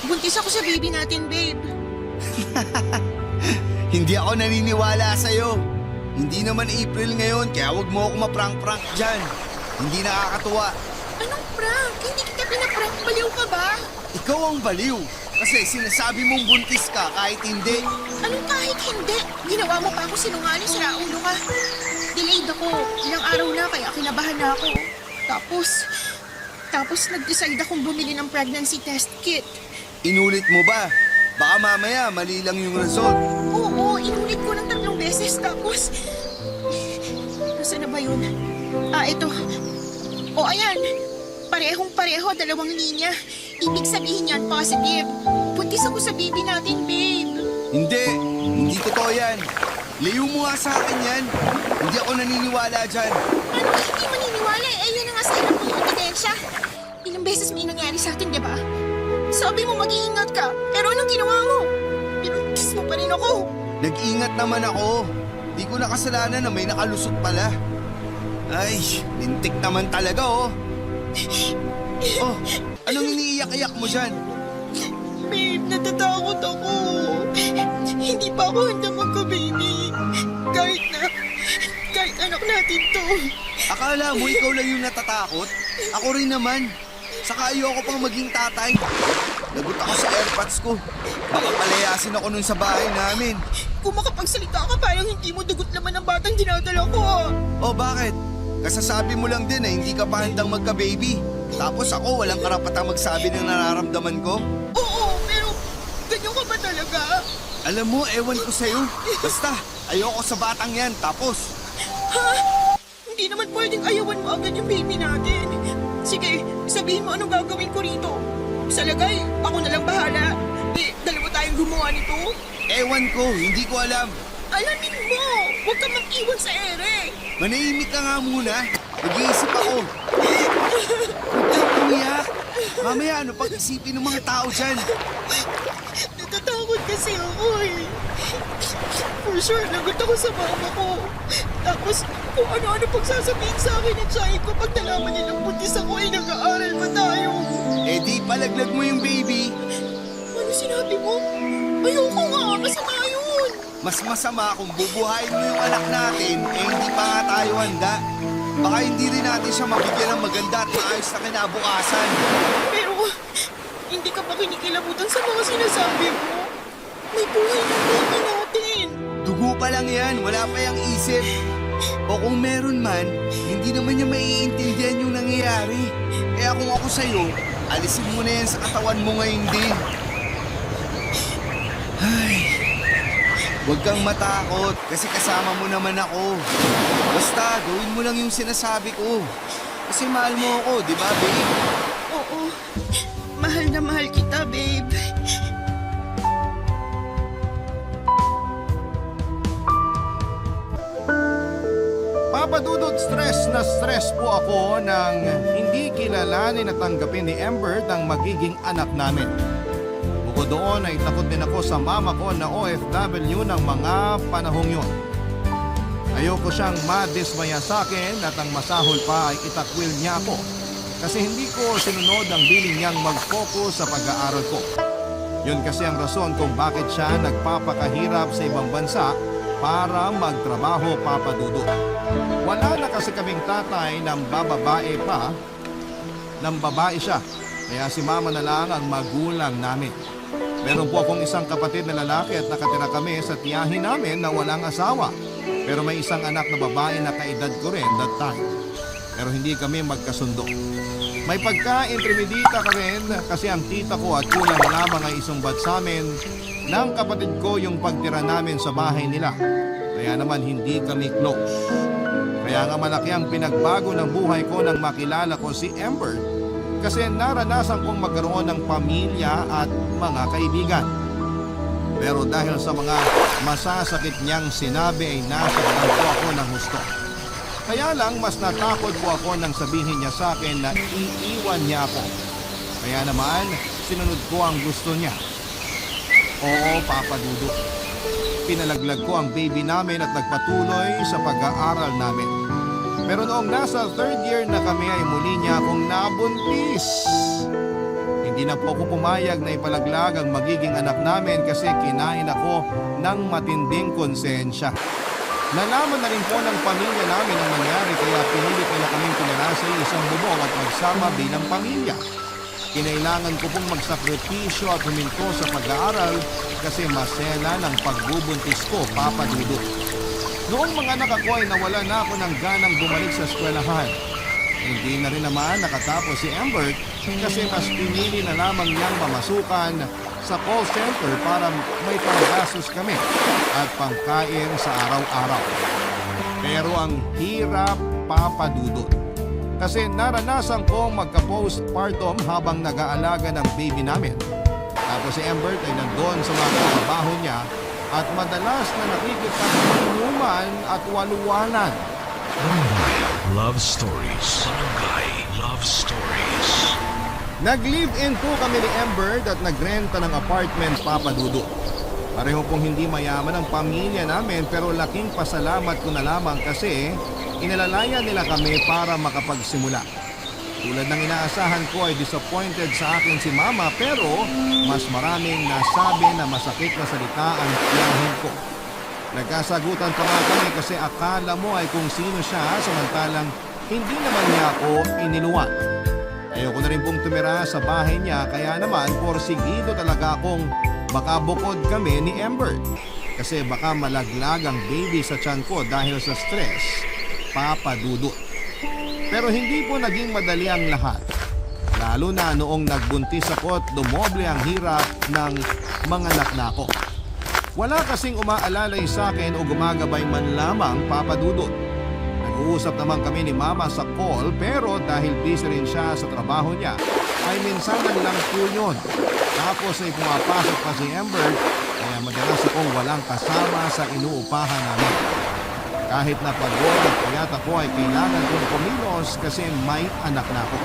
Buntis ako sa baby natin, babe. Hindi ako naniniwala sa'yo. Hindi naman April ngayon, kaya wag mo ako maprank-prank dyan. Hindi nakakatuwa. Anong prank? Hindi kita pinaprank. Baliw ka ba? Ikaw ang baliw. Kasi sinasabi mong buntis ka kahit hindi. Anong kahit hindi? Ginawa mo pa ako sinungaling, siraulo ka. Delayed ako. Ilang araw na kaya kinabahan na ako. Tapos nag-decide akong bumili ng pregnancy test kit. Inulit mo ba? Baka mamaya mali lang yung result. Oo, inulit ko ng 3 beses. Tapos, nasaan na ba yun? Ito. O, ayan. Parehong-pareho, 2 linya. Ibig sabihin yan, positive. Buntis ako sa baby natin, babe. Hindi totoo yan. Layo mo nga sa akin yan. Hindi ako naniniwala dyan. Ano ba hindi maniniwala? Eh, yun na nga sa hirap ng ebidensya. Ilang beses may nangyari sa atin, di ba? Sabi mo mag-iingat ka, pero anong ginawa mo? Pinuntis mo pa rin ako. Nag-ingat naman ako. Di ko na kasalanan na may nakalusot pala. Ay, lintik naman talaga oh. Oh, anong iniiyak-iyak mo dyan? Babe, natatakot ako. Hindi pa ako handa magka-baby. Kahit anak natin to. Akala mo ikaw lang yung natatakot? Ako rin naman. Saka ayoko pang maging tatay. Lagot ako sa airpods ko. Baka palayasin ako nun sa bahay namin. Kung makapagsalita ka, parang hindi mo dugot naman ang batang dinadala ko. Oh, bakit? Kasasabi mo lang din na hindi ka pa handang magka-baby. Tapos ako walang karapatang magsabi ng nararamdaman ko. Oo, pero ganyan ka ba talaga? Alam mo, ewan ko sa'yo. Basta, ayoko sa batang yan. Tapos, Ha? Hindi naman pwedeng ayawan mo agad yung baby natin. Sige, sabihin mo anong gagawin ko rito. Sa lagay, ako na lang bahala. Eh, 2 tayong gumawa nito. ewan ko, hindi ko alam. Alamin mo, huwag ka mag-iwan sa ere. Manahimik ka nga muna. Nag-iisip ako. Huwag kang umiyak. Mamaya ano pag isipin ng mga tao dyan? Natatakot kasi ako eh. For sure, lagot ako sa mama ko. Tapos, kung ano-ano pag sasabihin sa akin ng tiyahin ko pag nalaman nilang buntis ako ay nag-aaral pa tayo. Eh di palaglag mo yung baby. Ano sinabi mo? Ayoko nga, masama yun. Mas masama kung bubuhayin mo yung anak natin, eh hindi pa nga tayo handa. Baka hindi rin natin siya mabigyan ng maganda at maayos na kinabukasan. Pero, hindi ka ba kinikilabutan sa mga sinasabi mo? May buhay ng baby natin. Dugo pa lang yan, wala pa yung isip. O kung meron man, hindi naman niya maiintindihan yung nangyayari. Kaya kung ako sa'yo, alisin mo na yan sa katawan mo ngayon din. Ay, huwag kang matakot kasi kasama mo naman ako. Basta, gawin mo lang yung sinasabi ko. Kasi mahal mo ako, di ba, babe? Oo, mahal na mahal kita, babe. Papa Papa Dudut, stress na stress po ako nang hindi kilalanin at tanggapin ni Amber ang magiging anak namin. Bukod doon ay takot din ako sa mama ko na OFW ng mga panahong yun. Ayoko siyang madismaya sa akin at ang masahol pa ay itakwil niya ako kasi hindi ko sinunod ang bilin niyang mag-focus sa pag-aaral ko. Yun kasi ang rason kung bakit siya nagpapakahirap sa ibang bansa para magtrabaho, Papa Dudut. Wala na kasi kaming tatay ng bababae pa, ng babae siya. Kaya si mama na lang ang magulang namin. Meron po akong isang kapatid na lalaki at nakatira kami sa tiyahin namin na walang asawa. Pero may isang anak na babae na kaedad ko rin that time. Pero hindi kami magkasundo. May pagka-intermedita ka rin kasi ang tita ko at kuya na lamang ay isumbat sa amin ng kapatid ko yung pagtira namin sa bahay nila. Kaya naman hindi kami close. Kaya nga malaki ang pinagbago ng buhay ko nang makilala ko si Amber kasi naranasan kong magkaroon ng pamilya at mga kaibigan. Pero dahil sa mga masasakit niyang sinabi ay nasaktan po ako ng husto. Kaya lang mas natakot po ako nang sabihin niya sa akin na iiwan niya ako. Kaya naman sinunod ko ang gusto niya. Oo, Papa Dudut. Pinalaglag ko ang baby namin at nagpatuloy sa pag-aaral namin. Pero noong nasa 3rd year na kami ay muli niya akong nabuntis. Hindi na po ako pumayag na ipalaglag ang magiging anak namin kasi kinain ako ng matinding konsensya. Nalaman na rin po ng pamilya namin ang nangyari kaya pinilit nila kaming pinala sa isang bubong at magsama bilang pamilya. Kinailangan ko pong magsakripisyo at huminto sa pag-aaral kasi masela ng pagbubuntis ko, Papa Dudut. Noong mga anak ako ay nawala na ako ng ganang bumalik sa eskwelahan. Hindi na rin naman nakatapos si Amber kasi mas pinili na lamang niyang mamasukan sa call center para may panggastos kami at pangkain sa araw-araw. Pero ang hirap, Papa Dudut. Kasi naranasan kong magka-postpartum habang nag-aalaga ng baby namin. Tapos si Amber ay nandun sa mga trabaho niya at madalas na nakikipag-inuman at waluwanan. Barangay Love Stories. Barangay Love Stories. Nag-live-in po kami ni Amber at nagrenta ng apartment, Papa Dudut. Pareho pong hindi mayaman ang pamilya namin pero laking pasalamat ko na lamang kasi inalalayan nila kami para makapagsimula. Tulad ng inaasahan ko ay disappointed sa akin si Mama pero mas maraming nasabi na masakit na salita ang tiyahin ko. Nagkasagutan pa nga kami kasi akala mo ay kung sino siya samantalang hindi naman niya ako iniluwan. Ayoko na rin pong tumira sa bahay niya kaya naman porsigido talaga akong baka bukod kami ni Amber. Kasi baka malaglag ang baby sa tiyan ko dahil sa stress, Papa Dudut. Pero hindi po naging madali ang lahat. Lalo na noong nagbuntis ako at dumoble ang hirap ng mga anak na ako. Wala kasing umaalalay sa akin o gumagabay man lamang, Papa Dudut. Nag-uusap naman kami ni Mama sa call pero dahil busy rin siya sa trabaho niya, ay minsan lang po yun. Tapos ay pumapasok pa si Amber kaya madalas akong walang kasama sa inuupahan namin. Kahit na pagod at payat ako ay kailangan kong kumilos kasi may anak na ako.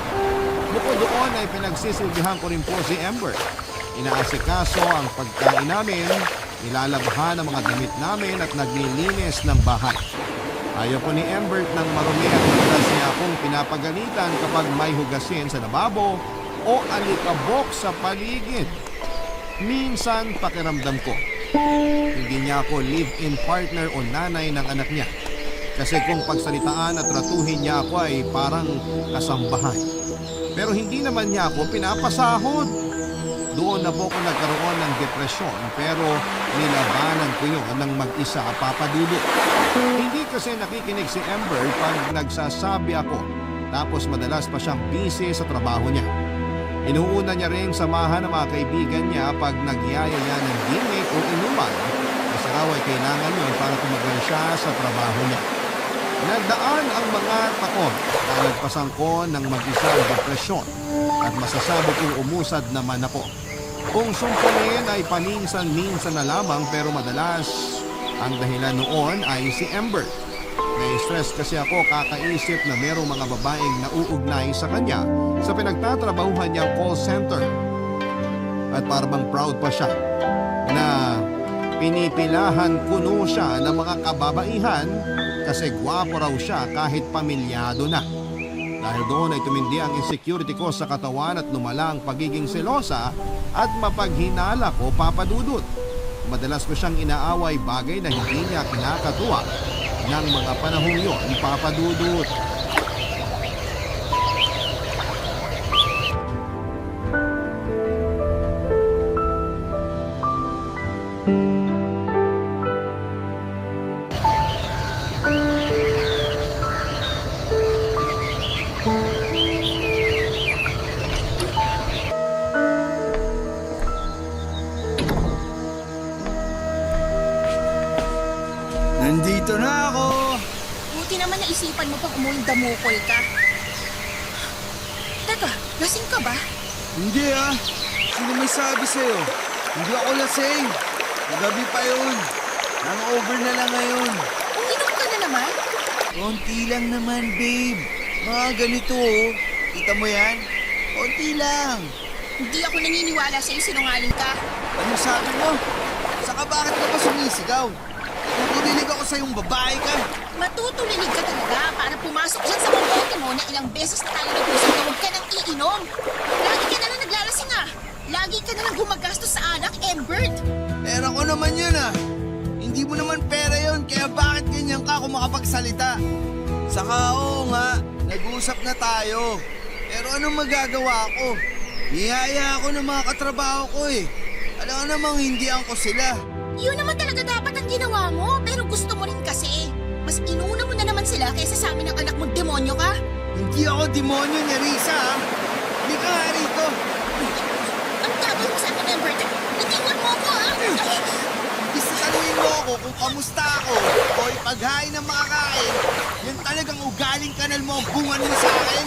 Bukod doon ay pinagsisilbihan ko rin po si Amber. Inaasikaso ang pagkain namin, nilalabhan ang mga damit namin at naglilinis ng bahay. Ayaw ko ni Amber ng marumi at madalas niya akong pinapagalitan kapag may hugasin sa lababo o alikabok sa paligid. Minsan pakiramdam ko, hindi niya ako live-in partner o nanay ng anak niya. Kasi kung pagsalitaan at tratuhin niya ako ay parang kasambahay. Pero hindi naman niya ako pinapasahod. Doon na po ako nagkaroon ng depresyon pero nilabanan ko yun ng mag-isa, Papa Dudut. Hindi kasi nakikinig si Amber pag nagsasabi ako tapos madalas pa siyang busy sa trabaho niya. Inuuna niya rin samahan ng mga kaibigan niya pag nagyaya niya ng gimmick o inuman kasi raw ay kailangan yun para tumagal siya sa trabaho niya. Nagdaan ang mga taon na nagpasan ko ng mag-isa ang depresyon at masasabi kong umusad naman ako. Kung sumpunin ay paminsan-minsan na lamang pero madalas ang dahilan noon ay si Amber. Na-stress kasi ako kakaisip na merong mga babaeng nauugnay sa kanya sa pinagtatrabahuhan niyang call center. At parang proud pa siya na pinipilahan kuno siya ng mga kababaihan kasi gwapo raw siya kahit pamilyado na. Dahil doon ay tumindi ang insecurity ko sa katawan at lumala ang pagiging selosa at mapaghinala ko, Papa Dudut. Madalas ko siyang inaaway, bagay na hindi niya kinakatuwa ng mga panahong yon, Papa Dudut. Nandito na ako! Buti naman naisipan mo pang umuwing damukol ka. Teka, lasing ka ba? Hindi ah! Sino may sabi sa'yo? Hindi ako lasing! Magabi pa yun! Hangover na lang ngayon! Uminom ka na naman? Konti lang naman, babe. Mga ganito oh. Kita mo yan? Konti lang. Hindi ako naniniwala sa'yo, sinungaling ka. Anong sabi mo? Saka bakit ka pa sumisigaw? Tutulilig ako sa'yong babae ka. Matutulinig ka talaga para pumasok dyan sa mabote mo na ilang beses na tayo nag-usap na huwag ka nang iinom. Lagi ka na lang naglalasing ah. Lagi ka na lang gumagastos sa anak, Embert. Pera ko naman yun ah. Hindi mo naman pera yun, kaya bakit ganyan ka kung makapagsalita? Saka oo nga, nag-uusap na tayo. Pero anong magagawa ko? Niyaya ako ng mga katrabaho ko eh. Alam ka namang hindi ko sila. Yun naman talaga dapat ang ginawa mo, pero gusto mo rin kasi. Mas inuna mo na naman sila kaysa sa amin ng anak mong demonyo ka. Hindi ako demonyo ni Risa ah. Hindi ka nga rito. Ang gagawin mo sa akin, Embert. Itiwan mo ako ah. Isasaluhin mo ako kung kamusta ako o ipaghain ng makakain. Yan talagang ugaling kanal mo ang bungan mo sa akin.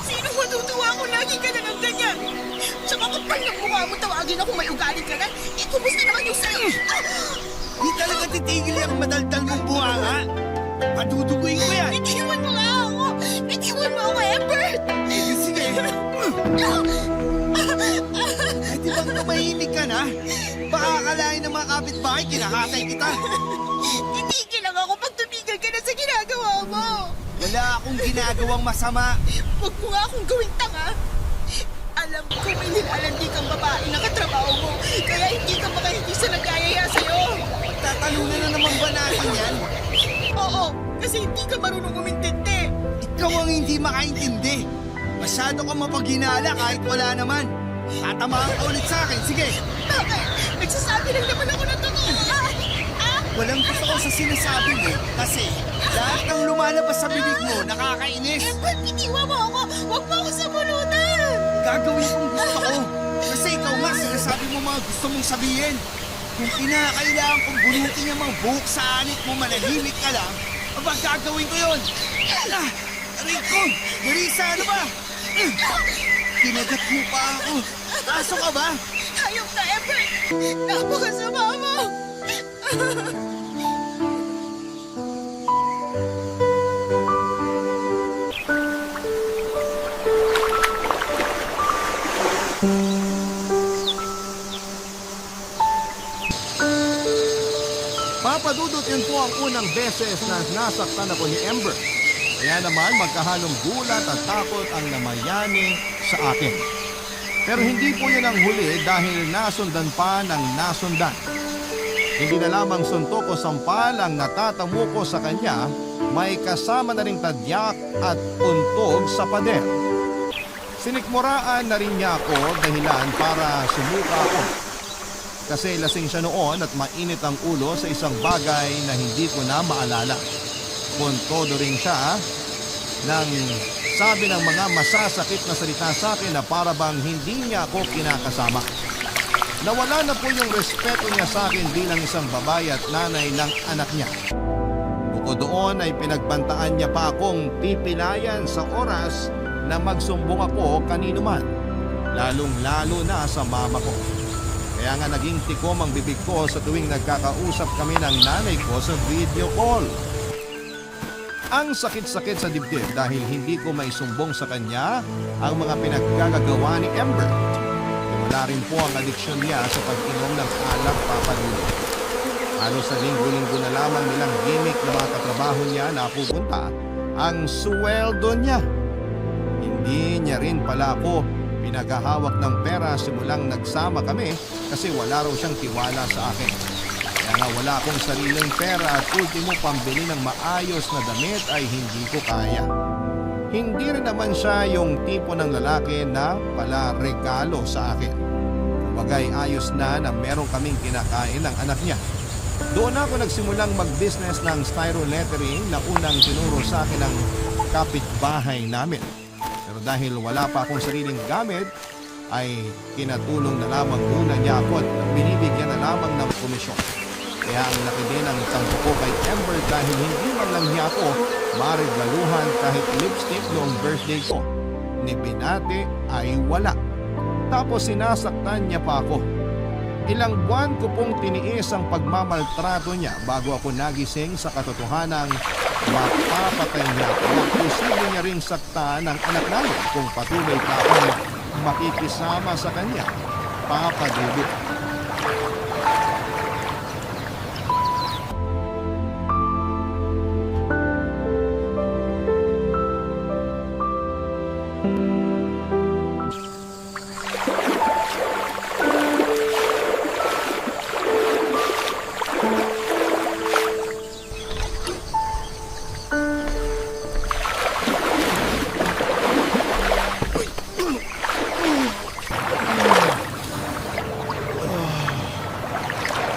Sino matutuwa kung lagi ka na ng ganyan? Tsaka kapal na mukha mo tawagin ako may ugaling ka na, eh kumusta naman yung sa'yo? Di talaga titigil yung madaldal mong buhanga. Paduduguin ko yan. Bitiwan mo nga ako! Bitiwan mo ako, Embert! Eh, sige. Pwede bang tumahimik ka na? Baka akalain ng mga kapitbahay, kinakatay kita. Titigil lang ako pag tumigil ka na sa ginagawa mo! Wala akong ginagawang masama. Huwag mo nga akong gawing tanga! Alam ko may nilalandi kang babae na katrabaho mo, kaya hindi ka makahindi sa nagayaya sa'yo! Tatalunan na naman ba natin yan? Oo, kasi hindi ka marunong umintindi! Ikaw ang hindi makaintindi. Masyado kang mapaghinala kahit wala naman. Tatamaan ka ulit sa akin. Sige, Bakit? Nagsasabi lang naman ako ng totoo! walang gusto ko sa sinasabi mo kasi lahat ng lumalabas sa bibig mo nakakainis. Ba't bitiwan mo ako? Huwag mo ako sabulunan! Gagawin kong gusto ko. Kasi ikaw nga sinasabi mo mga gusto mong sabihin. Kung kinakailangan kong bunutin yung mga buhok sa anit mo, manahimik ka lang, aba gagawin ko yun. Aray ko! Marisa, ano ba? Kinagat mo pa ako. Aso ka ba? Hayop na, Embert! Napakasama mo! Papa Dudut, yun po ang unang beses na nasaktan ako ni Ember. Kaya naman magkahalong gulat at takot ang namayani sa akin. Pero hindi po yun ang huli dahil nasundan pa ng nasundan. Hindi na lamang suntok o sampal ang natatamo ko sa kanya, may kasama na ring tadyak at untog sa pader. Sinikmuraan na rin niya ako dahilan para sumuka ako. Kasi lasing siya noon at mainit ang ulo sa isang bagay na hindi ko na maalala. Puntodo rin siya nang sabi ng mga masasakit na salita sa akin na para bang hindi niya ako kinakasama. Nawala na po yung respeto niya sa akin bilang isang babae at nanay ng anak niya. Bukod doon ay pinagbantaan niya pa akong pipilayan sa oras na magsumbong ako kanino man, lalong-lalo na sa mama ko. Kaya nga naging tikom ang bibig ko sa tuwing nagkakausap kami ng nanay ko sa video call. Ang sakit-sakit sa dibdib dahil hindi ko maisumbong sa kanya ang mga pinaggagawa ni Ember. Wala rin po ang adiksyon niya sa pag-inom ng alak papadudot. Halos sa linggo-linggo na lamang nilang gimmick na mga katrabaho niya na pupunta ang sweldo niya. Hindi niya rin pala ako pinaghahawak ng pera simulang nagsama kami kasi wala raw siyang tiwala sa akin. Kaya nga wala akong sariling pera at ultimo pambili ng maayos na damit ay hindi ko kaya. Hindi rin naman siya yung tipo ng lalaki na pala regalo sa akin. Kumagay ayos na meron kaming kinakain ng anak niya. Doon ako nagsimulang mag-business ng styro lettering na unang tinuro sa akin ng kapitbahay namin. Pero dahil wala pa akong sariling gamit, ay kinatulong na lamang muna niya ako at binibigyan na lamang ng komisyon. Kaya ang laki din ang tampo ko kay Ember dahil hindi man lang niya ako maregaluhan kahit lipstick noong birthday ko. Ni binate ay wala. Tapos sinasaktan niya pa ako. Ilang buwan ko pong tiniis ang pagmamaltrato niya bago ako nagising sa katotohanang mapapatay niya ako. Posible niya ring saktan ng anak namin kung patuloy pa akong makikisama sa kanya. Papadudot.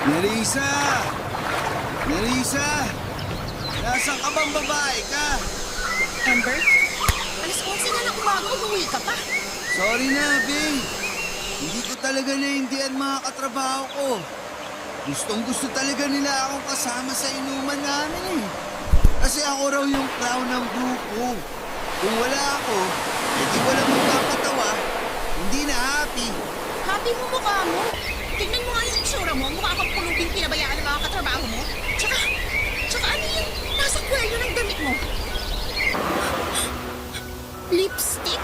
Nerissa! Nerissa! Nasaan ka bang babae ka? Ember, alas 11 na ng umaga, umuwi ka pa. Sorry na, babe. Hindi ko talaga naindihan mga katrabaho ko. Gustong-gusto talaga nila akong kasama sa inuman namin eh. Kasi ako raw yung crown ng grupo. Kung wala ako, hindi ko lang magpapatawa. Hindi na happy. Happy mo mukha mo. Tignan mo nga yung itsura mo, mukha kang pulubing pinabayaan ng mga katrabaho mo. Tsaka ano yung nasa kwelyo ng damit mo? Lipstick?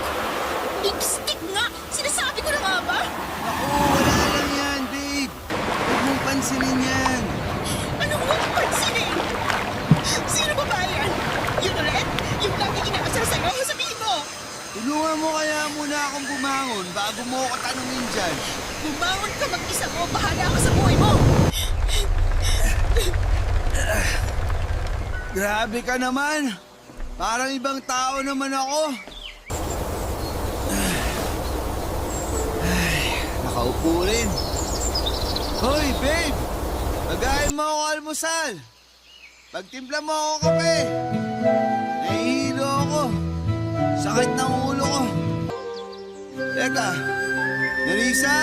Lipstick nga! Sinasabi ko na nga ba? Ako, wala lang yan, babe. Huwag mong pansinin yan. Anong huwag pansinin? Sino ba ba yan? Yun ulit? Yung lagi inaasar sa'yo? Sabihin mo! Tulungan mo kaya muna akong bumangon bago mo ako tanungin dyan. Bumangon ka mag-isa mo, bahala ka sa buhay mo! Grabe ka naman. Parang ibang tao naman ako. Nakaupo rin. Hoy, babe! Pagayin mo ako almusal. Pagtimpla mo ako kape. Nahihilo ako. Sakit ng ulo ko. Teka, Nerissa?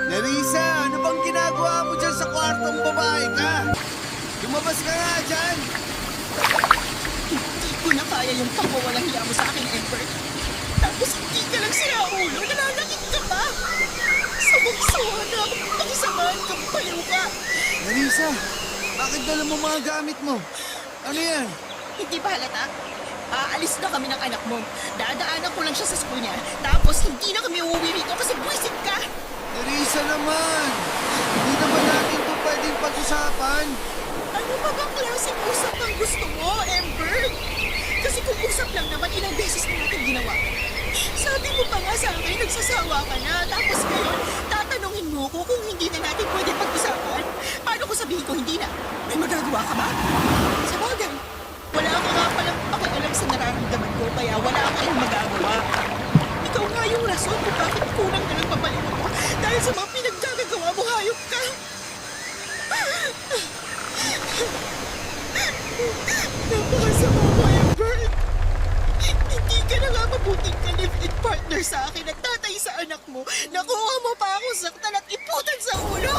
Nerissa, ano bang ginagawa mo dyan sa kwartong babae ka? Lumabas ka nga dyan! Hindi ko na kaya yung pagwawalang hiya mo sa akin, Ember. Tapos hindi ka lang sira ulo, nalalakit ka pa. Sabog-sawa na ako, pakisamahan kang payaw ka. Nerissa, bakit dala mo mga gamit mo? Ano yan? Hindi ba halata? Aalis na kami ng anak mo. Dadaanan ko lang siya sa school niya. Tapos hindi na kami uuwi rito kasi buwisit ka. Nerissa naman! Hindi naman natin ito pwedeng pag-usapan. Ano ba bang klaseng usap ang gusto mo, Ember? Kasi kung usap lang naman, ilang beses na natin ginawa. Sabi mo pa nga sa akin, nagsasawa ka na. Tapos ngayon, tatanungin mo ko kung hindi na natin pwede pag-usapan. Paano ko sabihin ko hindi na? May magagawa ka ba? Sa bagay, wala ka nga palang pakialam sa nararamdaman ko, kaya wala kang magagawa. Ikaw nga yung rason kung bakit kulang na lang papalit mo dahil sa mga pinaggagawa mo, hayop ka. Napakasama mo, Ember. Hindi ka na nga mabuting ka-live-in partner sa akin at tatay sa anak mo. Nakuha mo pa ako saktan at iputan sa ulo.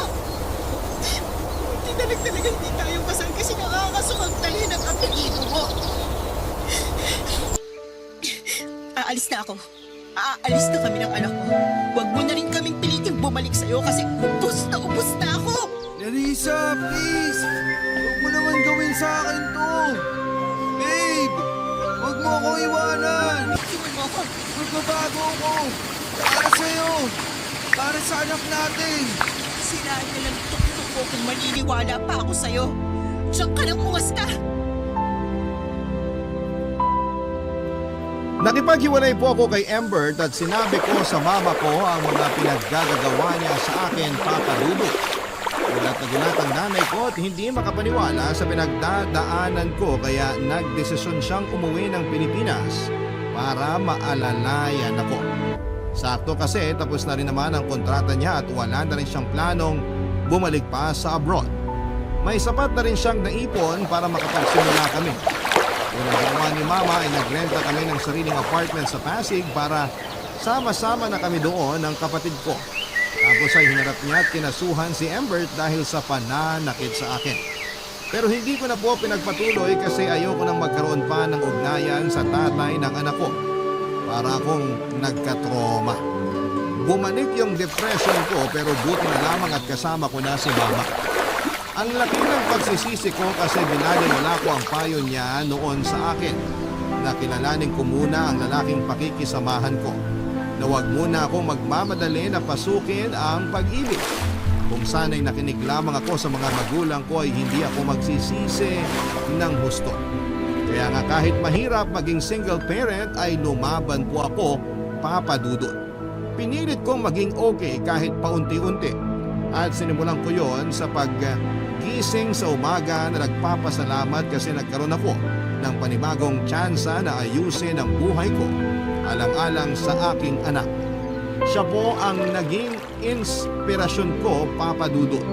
Hindi talaga hindi tayo kasal kasi nakakasukang talhin ang apelido mo. Aalis na ako. Aalis na kami ng anak mo. Huwag mo na rin kaming piliting bumalik sa'yo kasi ubus na ako. Nerissa, please! Huwag mo naman gawin sa akin to. Babe! Huwag mo ako iwanan! Magbabago ako! Para sa'yo! Para sa anak natin! Siraan na lang tuktok ko kung maniniwala pa ako sa'yo. Diyan ka lang umasta. Nakipaghiwalay po ako kay Embert at sinabi ko sa mama ko ang mga pinaggagawa niya sa akin, Papa Dudut. Gulat na gulat ang nanay ko at hindi makapaniwala sa pinagdadaanan ko kaya nagdesisyon siyang umuwi ng Pilipinas para maalalayan ako. Sakto kasi tapos na rin naman ang kontrata niya at wala na rin siyang planong bumalik pa sa abroad. May sapat na rin siyang naipon para makapagsimula kami. Unang ginawa ni Mama ay nagrenta kami ng sariling apartment sa Pasig para sama-sama na kami doon ng kapatid ko. Tapos ay hinarap niya at kinasuhan si Embert dahil sa pananakit sa akin. Pero hindi ko na po pinagpatuloy kasi ayoko nang magkaroon pa ng ugnayan sa tatay ng anak ko. Para akong nagkatroma. Bumalik yung depression ko pero buti na lamang at kasama ko na si Mama. Ang laki ng pagsisisi ko kasi binaliwala ko ang payo niya noon sa akin na kilalanin ko muna ang lalaking pakikisamahan ko na huwag muna akong magmamadali na pasukin ang pag-ibig. Kung sana'y nakinig lamang ako sa mga magulang ko ay hindi ako magsisisi ng husto. Kaya nga kahit mahirap maging single parent ay lumaban po ako, Papa Dudut. Pinilit kong maging okay kahit paunti-unti at sinimulan ko yon sa paggising sa umaga na nagpapasalamat kasi nagkaroon ako ng panibagong tsansa na ayusin ang buhay ko alang-alang sa aking anak. Siya po ang naging inspirasyon ko, Papa Dudut.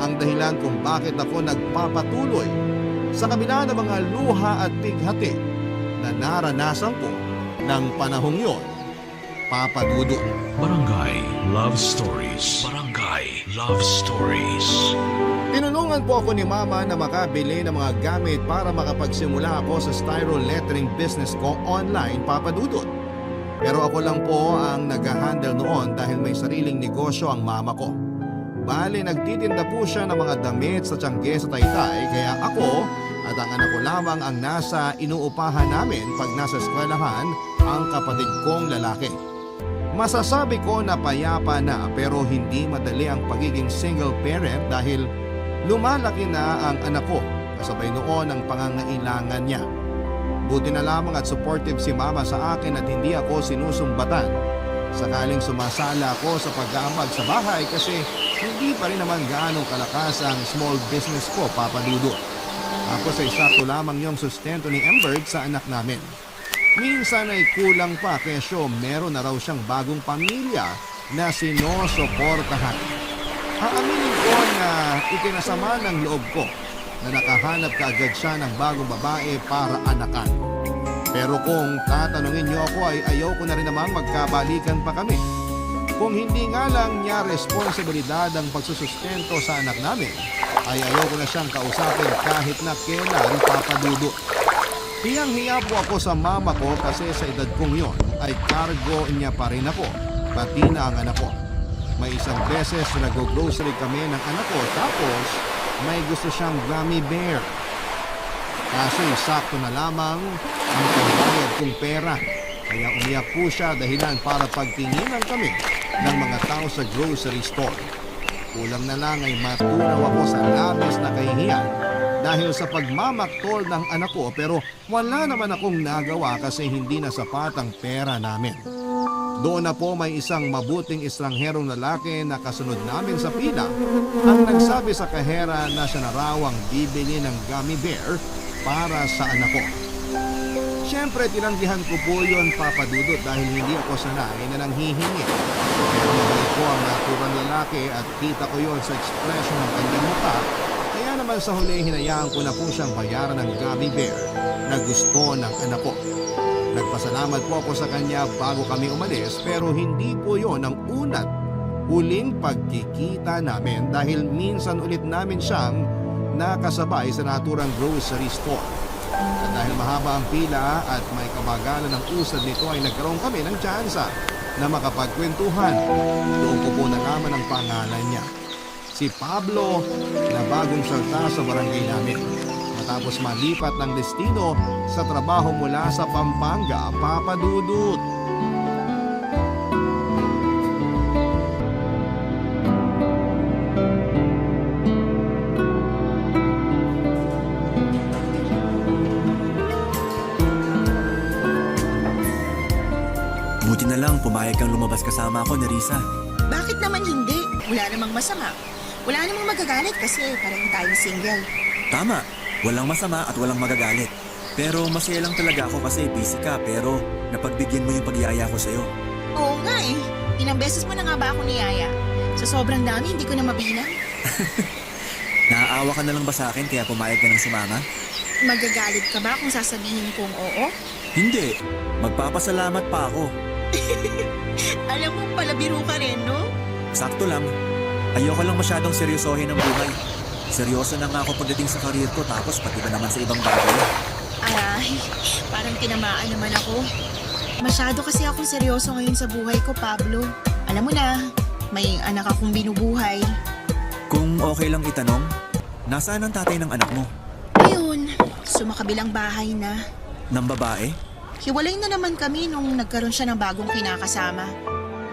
Ang dahilan kung bakit ako nagpapatuloy sa kabila ng mga luha at bighati na naranasan ko ng panahong yon, Papa Dudut. Barangay Love Stories. Barangay Love Stories. Tinulungan po ako ni Mama na makabili ng mga gamit para makapagsimula ako sa styro lettering business ko online, Papa Dudut. Pero ako lang po ang nag-handle noon dahil may sariling negosyo ang mama ko. Bale, nagtitinda po siya ng mga damit sa Tiangge sa Taytay kaya ako at ang anak ko lamang ang nasa inuupahan namin pag nasa eskwelahan ang kapatid kong lalaki. Masasabi ko na payapa na pero hindi madali ang pagiging single parent dahil lumalaki na ang anak ko kasabay noon ang pangangailangan niya. Buti na lamang at supportive si Mama sa akin at hindi ako sinusumbatan. Sakaling sumasala ako sa pag-aambag sa bahay kasi hindi pa rin naman gaano kalakas ang small business ko, Papa Dudut. Tapos ay sakto lamang yung sustento ni Embert sa anak namin. Minsan ay kulang pa kesyo meron na raw siyang bagong pamilya na sinusuportahan. Aaminin ko na ikinasama ng loob ko na nakahanap kaagad siya ng bagong babae para anakan. Pero kung tatanungin niyo ako ay ayaw ko na rin namang magkabalikan pa kami. Kung hindi nga lang niya responsibilidad ang pagsusustento sa anak namin, ay ayaw ko na siyang kausapin kahit na kailan, Papa Dudut. Hiyang-hiya po ako sa mama ko kasi sa edad kong yon ay cargo niya pa rin ako, pati na ang anak ko. May isang beses na nag-grocery kami ng anak ko tapos may gusto siyang gummy bear. Kaso sakto na lamang ang pagbayad kong pera. Kaya umiyak po siya dahilan para pagtinginan kami ng mga tao sa grocery store. Kulang na lang ay matunaw ako sa labis na kahihiyan dahil sa pagmamaktol ng anak ko pero wala naman akong nagawa kasi hindi na sapat ang pera namin. Doon na po may isang mabuting estrangherong lalaki na kasunod namin sa pila ang nagsabi sa kahera na siya na raw ang bibili ng gummy bear para sa anak ko. Siyempre tinanggihan ko po yun, Papa Dudut, dahil hindi ako sanay na nanghihingi. Pero mabalik ko ang naturang lalaki at kita ko yon sa ekspresyon ng kanyang mukha. Kaya naman sa huli hinayaan ko na po siyang bayaran ng gummy bear na gusto ng anak ko. Nagpasalamat po ako sa kanya bago kami umalis pero hindi po yon ang unat huling pagkikita namin dahil minsan ulit namin siyang nakasabay sa naturang grocery store. At dahil mahaba ang pila at may kabagalan ng usad nito ay nagkaroon kami ng tsansa na makapagkwentuhan. Doon ko po nalaman ang pangalan niya. Si Pablo na bagong salta sa barangay namin. matapos malipat ng destino sa trabaho mula sa Pampanga, Papa Dudut. Buti na lang pumayag kang lumabas kasama ako, Nerissa. Bakit naman hindi? Wala namang masama. Wala namang magagalit kasi pareho tayong single. Tama, walang masama at walang magagalit. Pero masaya lang talaga ako kasi busy ka pero napagbigyan mo yung pagyaya ko sa'yo. Oo nga eh. Ilang beses mo na nga ba ako niyaya? Sa sobrang dami, hindi ko na mabilang. Naaawa ka na lang ba sa akin kaya pumayag ka ng sumama? Magagalit ka ba kung sasabihin kong oo? Hindi, magpapasalamat pa ako. Alam mo, palabiro ka rin, no? Sakto lang. Ayoko lang masyadong seryosohin ang buhay. Seryoso na nga ako pagdating sa karir ko tapos pati ba naman sa ibang bagay. Ay, parang tinamaan naman ako. Masyado kasi akong seryoso ngayon sa buhay ko, Pablo. Alam mo na, may anak akong binubuhay. Kung okay lang itanong, nasaan ang tatay ng anak mo? Ayun, sumakabilang bahay na. Ng babae? Hiwalay na naman kami nung nagkaroon siya ng bagong kinakasama.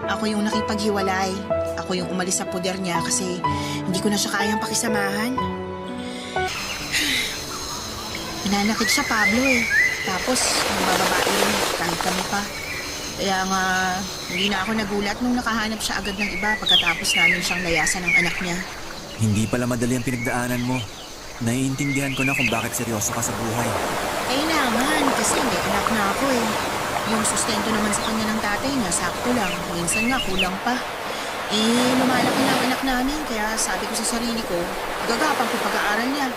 Ako yung nakipaghiwalay. Ako yung umalis sa puder niya kasi hindi ko na siya kayang pakisamahan. Nanakit siya, Pablo eh. Tapos, ang bababae rin, kahit kami pa. Kaya nga, hindi na ako nagulat nung nakahanap siya agad ng iba pagkatapos namin siyang layasan ng anak niya. Hindi pala madali ang pinagdaanan mo. Naiintindihan ko na kung bakit seryoso ka sa buhay. Eh naman, kasi may anak na ako eh. Yung sustento naman sa kanya ng tatay niya, sakto lang. Minsan nga, kulang pa. Eh, lumalaki na ang anak namin, kaya sabi ko sa sarili ko, gagapang ko pag-aaral niya.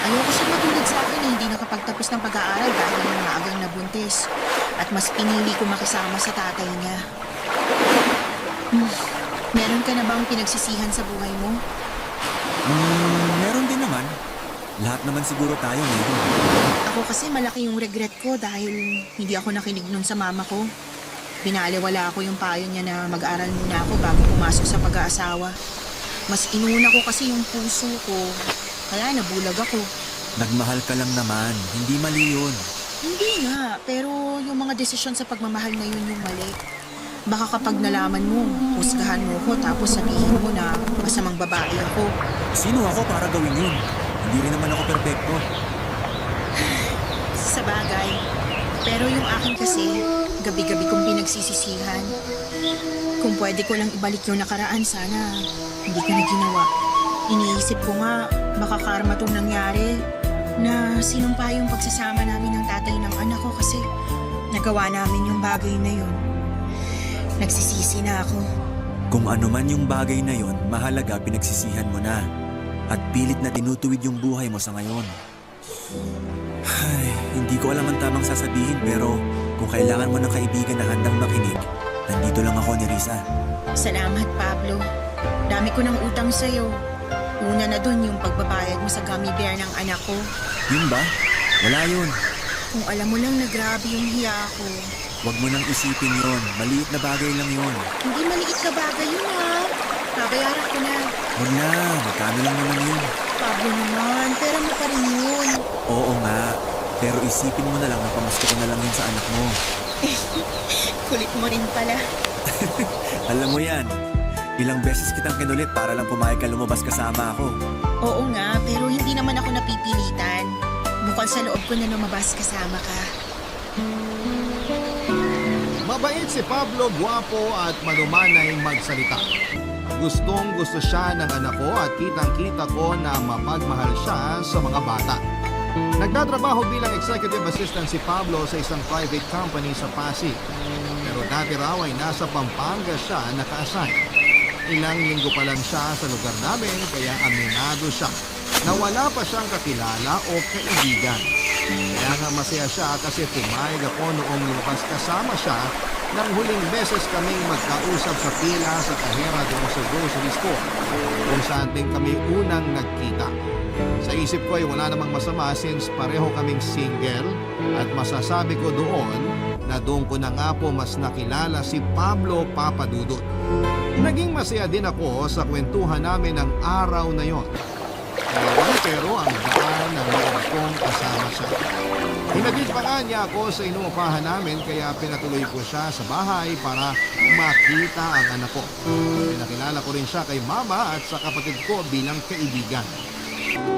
Ayoko siya matulad sa akin na hindi nakapagtapos ng pag-aaral dahil ng maagang nabuntis. At mas pinili ko makisama sa tatay niya. Meron ka na bang pinagsisihan sa buhay mo? Meron din naman. Lahat naman siguro tayo meron. Ako kasi malaki yung regret ko dahil hindi ako nakinig nun sa mama ko. Binaliwala ko yung payo niya na mag-aral muna ako bago pumasok sa pag-aasawa. Mas inuna ko kasi yung puso ko, kaya nabulag ako. Nagmahal ka lang naman. Hindi mali yun. Hindi nga, pero yung mga desisyon sa pagmamahal na yun yung mali. Baka kapag nalaman mo, husgahan mo ko tapos sabihin mo na masamang babae ako. Sino ako para gawin yun? Hindi rin naman ako perpekto. Sa bagay. Pero yung akin kasi, gabi-gabi kong pinagsisisihan. Kung pwede ko lang ibalik yung nakaraan, sana hindi ko na ginawa. Iniisip ko nga, baka karma tong nangyari na sinumpa yung pagsasama namin ng tatay ng anak ko kasi nagawa namin yung bagay na yun. Nagsisisi na ako. Kung ano man yung bagay na yon, mahalaga pinagsisihan mo na. At pilit na tinutuwid yung buhay mo sa ngayon. Ay, hindi ko alam ang tamang sasabihin pero kung kailangan mo ng kaibigan na handang makinig, nandito lang ako, Nerissa. Salamat, Pablo. Dami ko ng utang sa'yo. Una na dun yung pagbabayad mo sa gummy bear ng anak ko. Yun ba? Wala yun. Kung alam mo lang na grabe yung hiya ko. Huwag mo nang isipin yun. Maliit na bagay lang yun. Hindi maliit na bagay yun ha. Babayaran ko na. Huwag na, magkano lang naman yun. Pablo naman, pera mo pa rin yun. Oo nga, pero isipin mo na lang na pamusta ko na lang yun sa anak mo. Kulit mo rin pala. Alam mo yan, ilang beses kitang kinulit para lang pumayag ka lumabas kasama ako. Oo nga, pero hindi naman ako napipilitan. Bukod sa loob ko na lumabas kasama ka. Mabait si Pablo, guwapo at manumanay magsalita. Gustong gusto siya ng anak ko at kitang-kita ko na mapagmahal siya sa mga bata. Nagtatrabaho bilang executive assistant si Pablo sa isang private company sa Pasig. Pero dati raw ay nasa Pampanga siya naka-assign. Ilang linggo pa lang siya sa lugar namin kaya aminado siya na wala pa siyang kakilala o kaibigan. Kaya nga masaya siya kasi pumayag ako noong lumabas kasama siya nang huling beses kaming magkausap sa pila sa kahera doon sa grocery store kung saan din kami unang nagkita. Sa isip ko ay wala namang masama since pareho kaming single at masasabi ko doon na doon ko na nga po mas nakilala si Pablo Papa Dudut. Naging masaya din ako sa kwentuhan namin ng araw na yon. Pero ang daan ng loob kong kasama siya. Hinagid pa nga niya ako sa inuupahan namin kaya pinatuloy ko siya sa bahay para makita ang anak ko. Pinakilala ko rin siya kay mama at sa kapatid ko bilang kaibigan.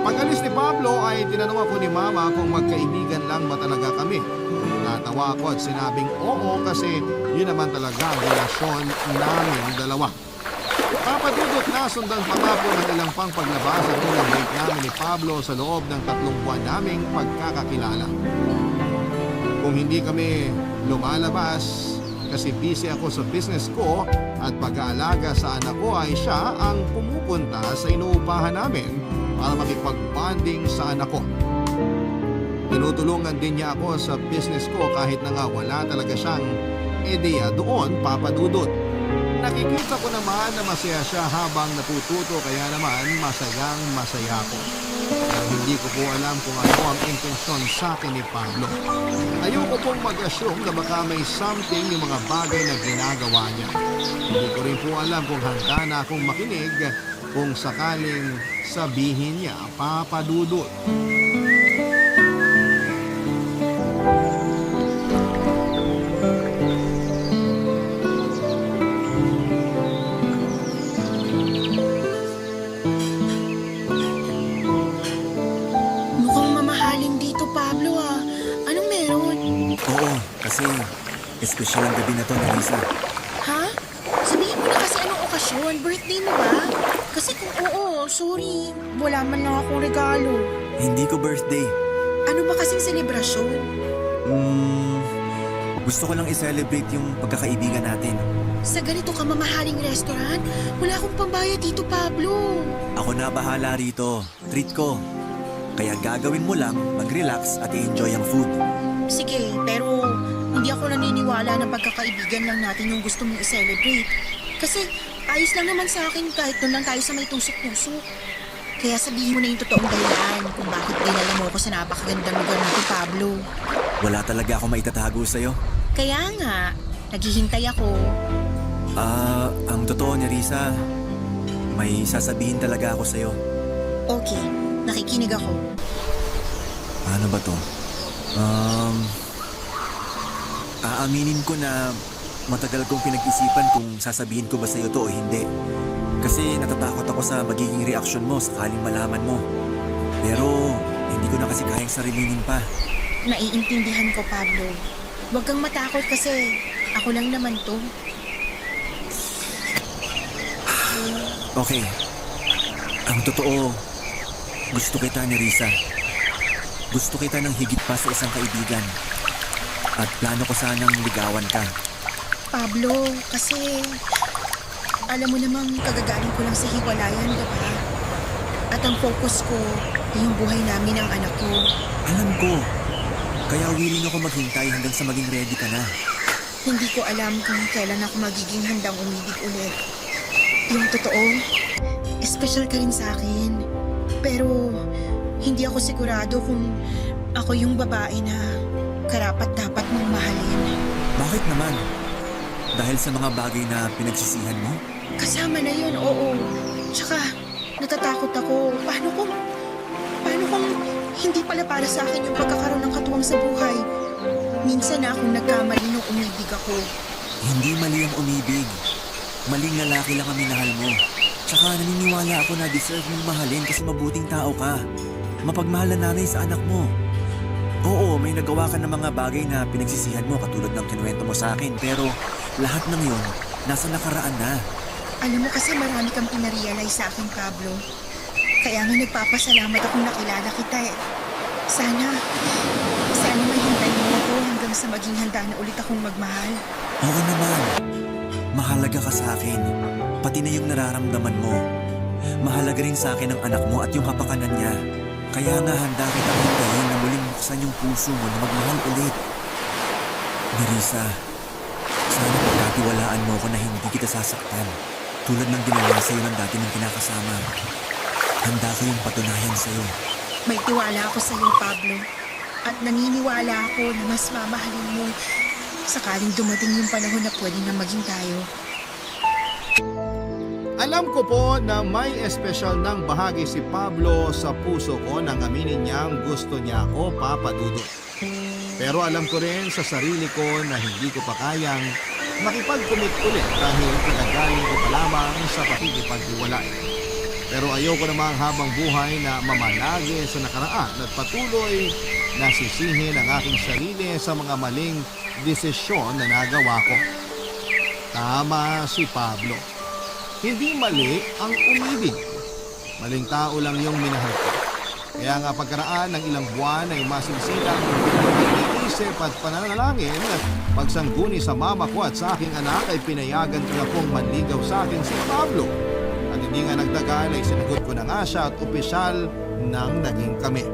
Pag-alis ni Pablo ay tinanong ako ni mama kung magkaibigan lang ba talaga kami. Natawa ako at sinabing oo kasi yun naman talaga ang relasyon namin dalawa. Papadudot na sundan pa nga po ng ilang pang paglabas at unang date namin ni Pablo sa loob ng 3 buwan naming pagkakakilala. Kung hindi kami lumalabas kasi busy ako sa business ko at pag-aalaga sa anak ko ay siya ang pumupunta sa inuupahan namin para makipag-bonding sa anak ko. Tinutulungan din niya ako sa business ko kahit na nga wala talaga siyang ideya doon, Papadudot. Nakikita ko naman na masaya siya habang natututo kaya naman masayang masaya ko. Pero hindi ko po alam kung ano ang intensyon sa akin ni Pablo. Ayoko pong mag-assume na baka may something yung mga bagay na ginagawa niya. Hindi ko rin po alam kung handa na akong makinig kung sakaling sabihin niya, Papadudot. Mukhang mamahalin dito, Pablo ah. Anong meron? Oo, kasi espesyal ang gabi na to, Narisa. Ha? Sabihin mo na kasi anong okasyon. Birthday mo ba? Kasi kung oo, sorry. Wala man lang akong regalo. Hindi ko birthday. Ano ba kasing selebrasyon? Gusto ko lang i-celebrate yung pagkakaibigan natin. Sa ganito ka mamahaling restaurant, wala akong pambayad dito, Pablo. Ako na bahala rito. Treat ko. Kaya gagawin mo lang, mag-relax at i-enjoy ang food. Sige, pero hindi ako naniniwala na pagkakaibigan lang natin yung gusto mong i-celebrate. Kasi ayos lang naman sa akin kahit doon lang tayo sa may tusok-tusok. Kaya sabihin mo na yung totoong dahilan kung bakit dinala mo ako sa napakagandang lugar natin, Pablo. Wala talaga ako maitatago sa'yo. Kaya nga, naghihintay ako. Ang totoo, Nerissa, may sasabihin talaga ako sa'yo. Okay, nakikinig ako. Paano ba to? Aaminin ko na matagal kong pinag-isipan kung sasabihin ko ba sa'yo to o hindi. Kasi natatakot ako sa magiging reaksyon mo sakaling malaman mo. Pero hindi ko na kasi kayang sarilinin pa. Naiintindihan ko, Pablo. Huwag kang matakot kasi ako lang naman to. Okay. Ang totoo, gusto kita, Nerissa. Gusto kita ng higit pa sa isang kaibigan. At plano ko sanang ligawan ka. Pablo, kasi alam mo namang kagagaling ko lang sa hiwalayan, diba? At ang focus ko ay yung buhay namin ng anak ko. Alam ko. Kaya willing ako maghintay hanggang sa maging ready ka na. Hindi ko alam kung kailan ako magiging handang umibig ulit. Yung totoo, special ka rin sa akin. Pero hindi ako sigurado kung ako yung babae na karapat-dapat mong mahalin. Bakit naman? Dahil sa mga bagay na pinagsisihan mo? Kasama na yun, oo. Tsaka, natatakot ako. Paano kung hindi pala para sa akin yung pagkakaroon ng katuwang sa buhay? Minsan na akong nagkamali nung umibig ako. Hindi mali ang umibig. Maling lalaki lang ang minahal mo. Tsaka naniniwala ako na deserve mong mahalin kasi mabuting tao ka. Mapagmahal na nanay sa anak mo. Oo, may nagawa ka ng mga bagay na pinagsisihan mo katulad ng kinuwento mo sa akin. Pero lahat ng yun, nasa nakaraan na. Alam mo kasi marami kang pinarealize sa akin, Pablo. Kaya nga nagpapasalamat akong nakilala kita eh. Sana mahintay mo ako hanggang sa maging handa na ulit akong magmahal. Oo naman. Mahalaga ka sa akin. Pati na yung nararamdaman mo. Mahalaga rin sa akin ang anak mo at yung kapakanan niya. Kaya nga handa kita hintayin na muling buksan yung puso mo na magmahal ulit. Nerissa, sana pagkatiwalaan mo ko na hindi kita sasaktan. Tulad ng ginawa sa'yo ng dati mong kinakasama. Handa ko yung patunayan sa'yo. May tiwala ako sa iyo, Pablo. At naniniwala ako na mas mamahalin mo sakaling dumating yung panahon na pwede na maging tayo. Alam ko po na may espesyal ng bahagi si Pablo sa puso ko nang aminin niyang gusto niya ako, Papa Dudut. Pero alam ko rin sa sarili ko na hindi ko pa kayang makipag-commit ulit dahil pinagaling ko pa lamang sa pakikipaghiwalay. Pero ayoko namang habang buhay na mamalagi sa nakaraan at patuloy na sisihin ang aking sarili sa mga maling desisyon na nagawa ko. Tama si Pablo. Hindi mali ang umibig. Maling tao lang yung minahal ko. Kaya nga pagkaraan ng ilang buwan ay masinsilang iniisip at pananalangin at pagsangguni sa mama ko at sa aking anak ay pinayagan ko na pong manligaw sa akin si Pablo. At hindi nga nagtagal ay sinagot ko na nga siya at opisyal nang naging kami.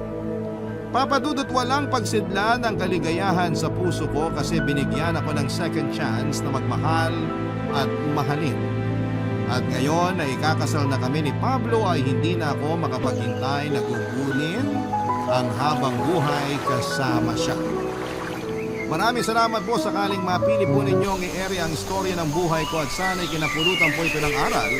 Papa Dudut, walang pagsidlan ng kaligayahan sa puso ko kasi binigyan ako ng second chance na magmahal at mahalin. At ngayon na ikakasal na kami ni Pablo ay hindi na ako makapaghintay na gugulin ang habang buhay kasama siya. Maraming salamat po sakaling mapili po ninyong i-ere ang istorya ng buhay ko at sana'y kinapulutan po ito ng aral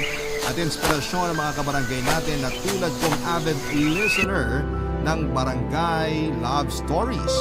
at inspirasyon ng mga kabarangay natin na tulad kong avid listener ng Barangay Love Stories.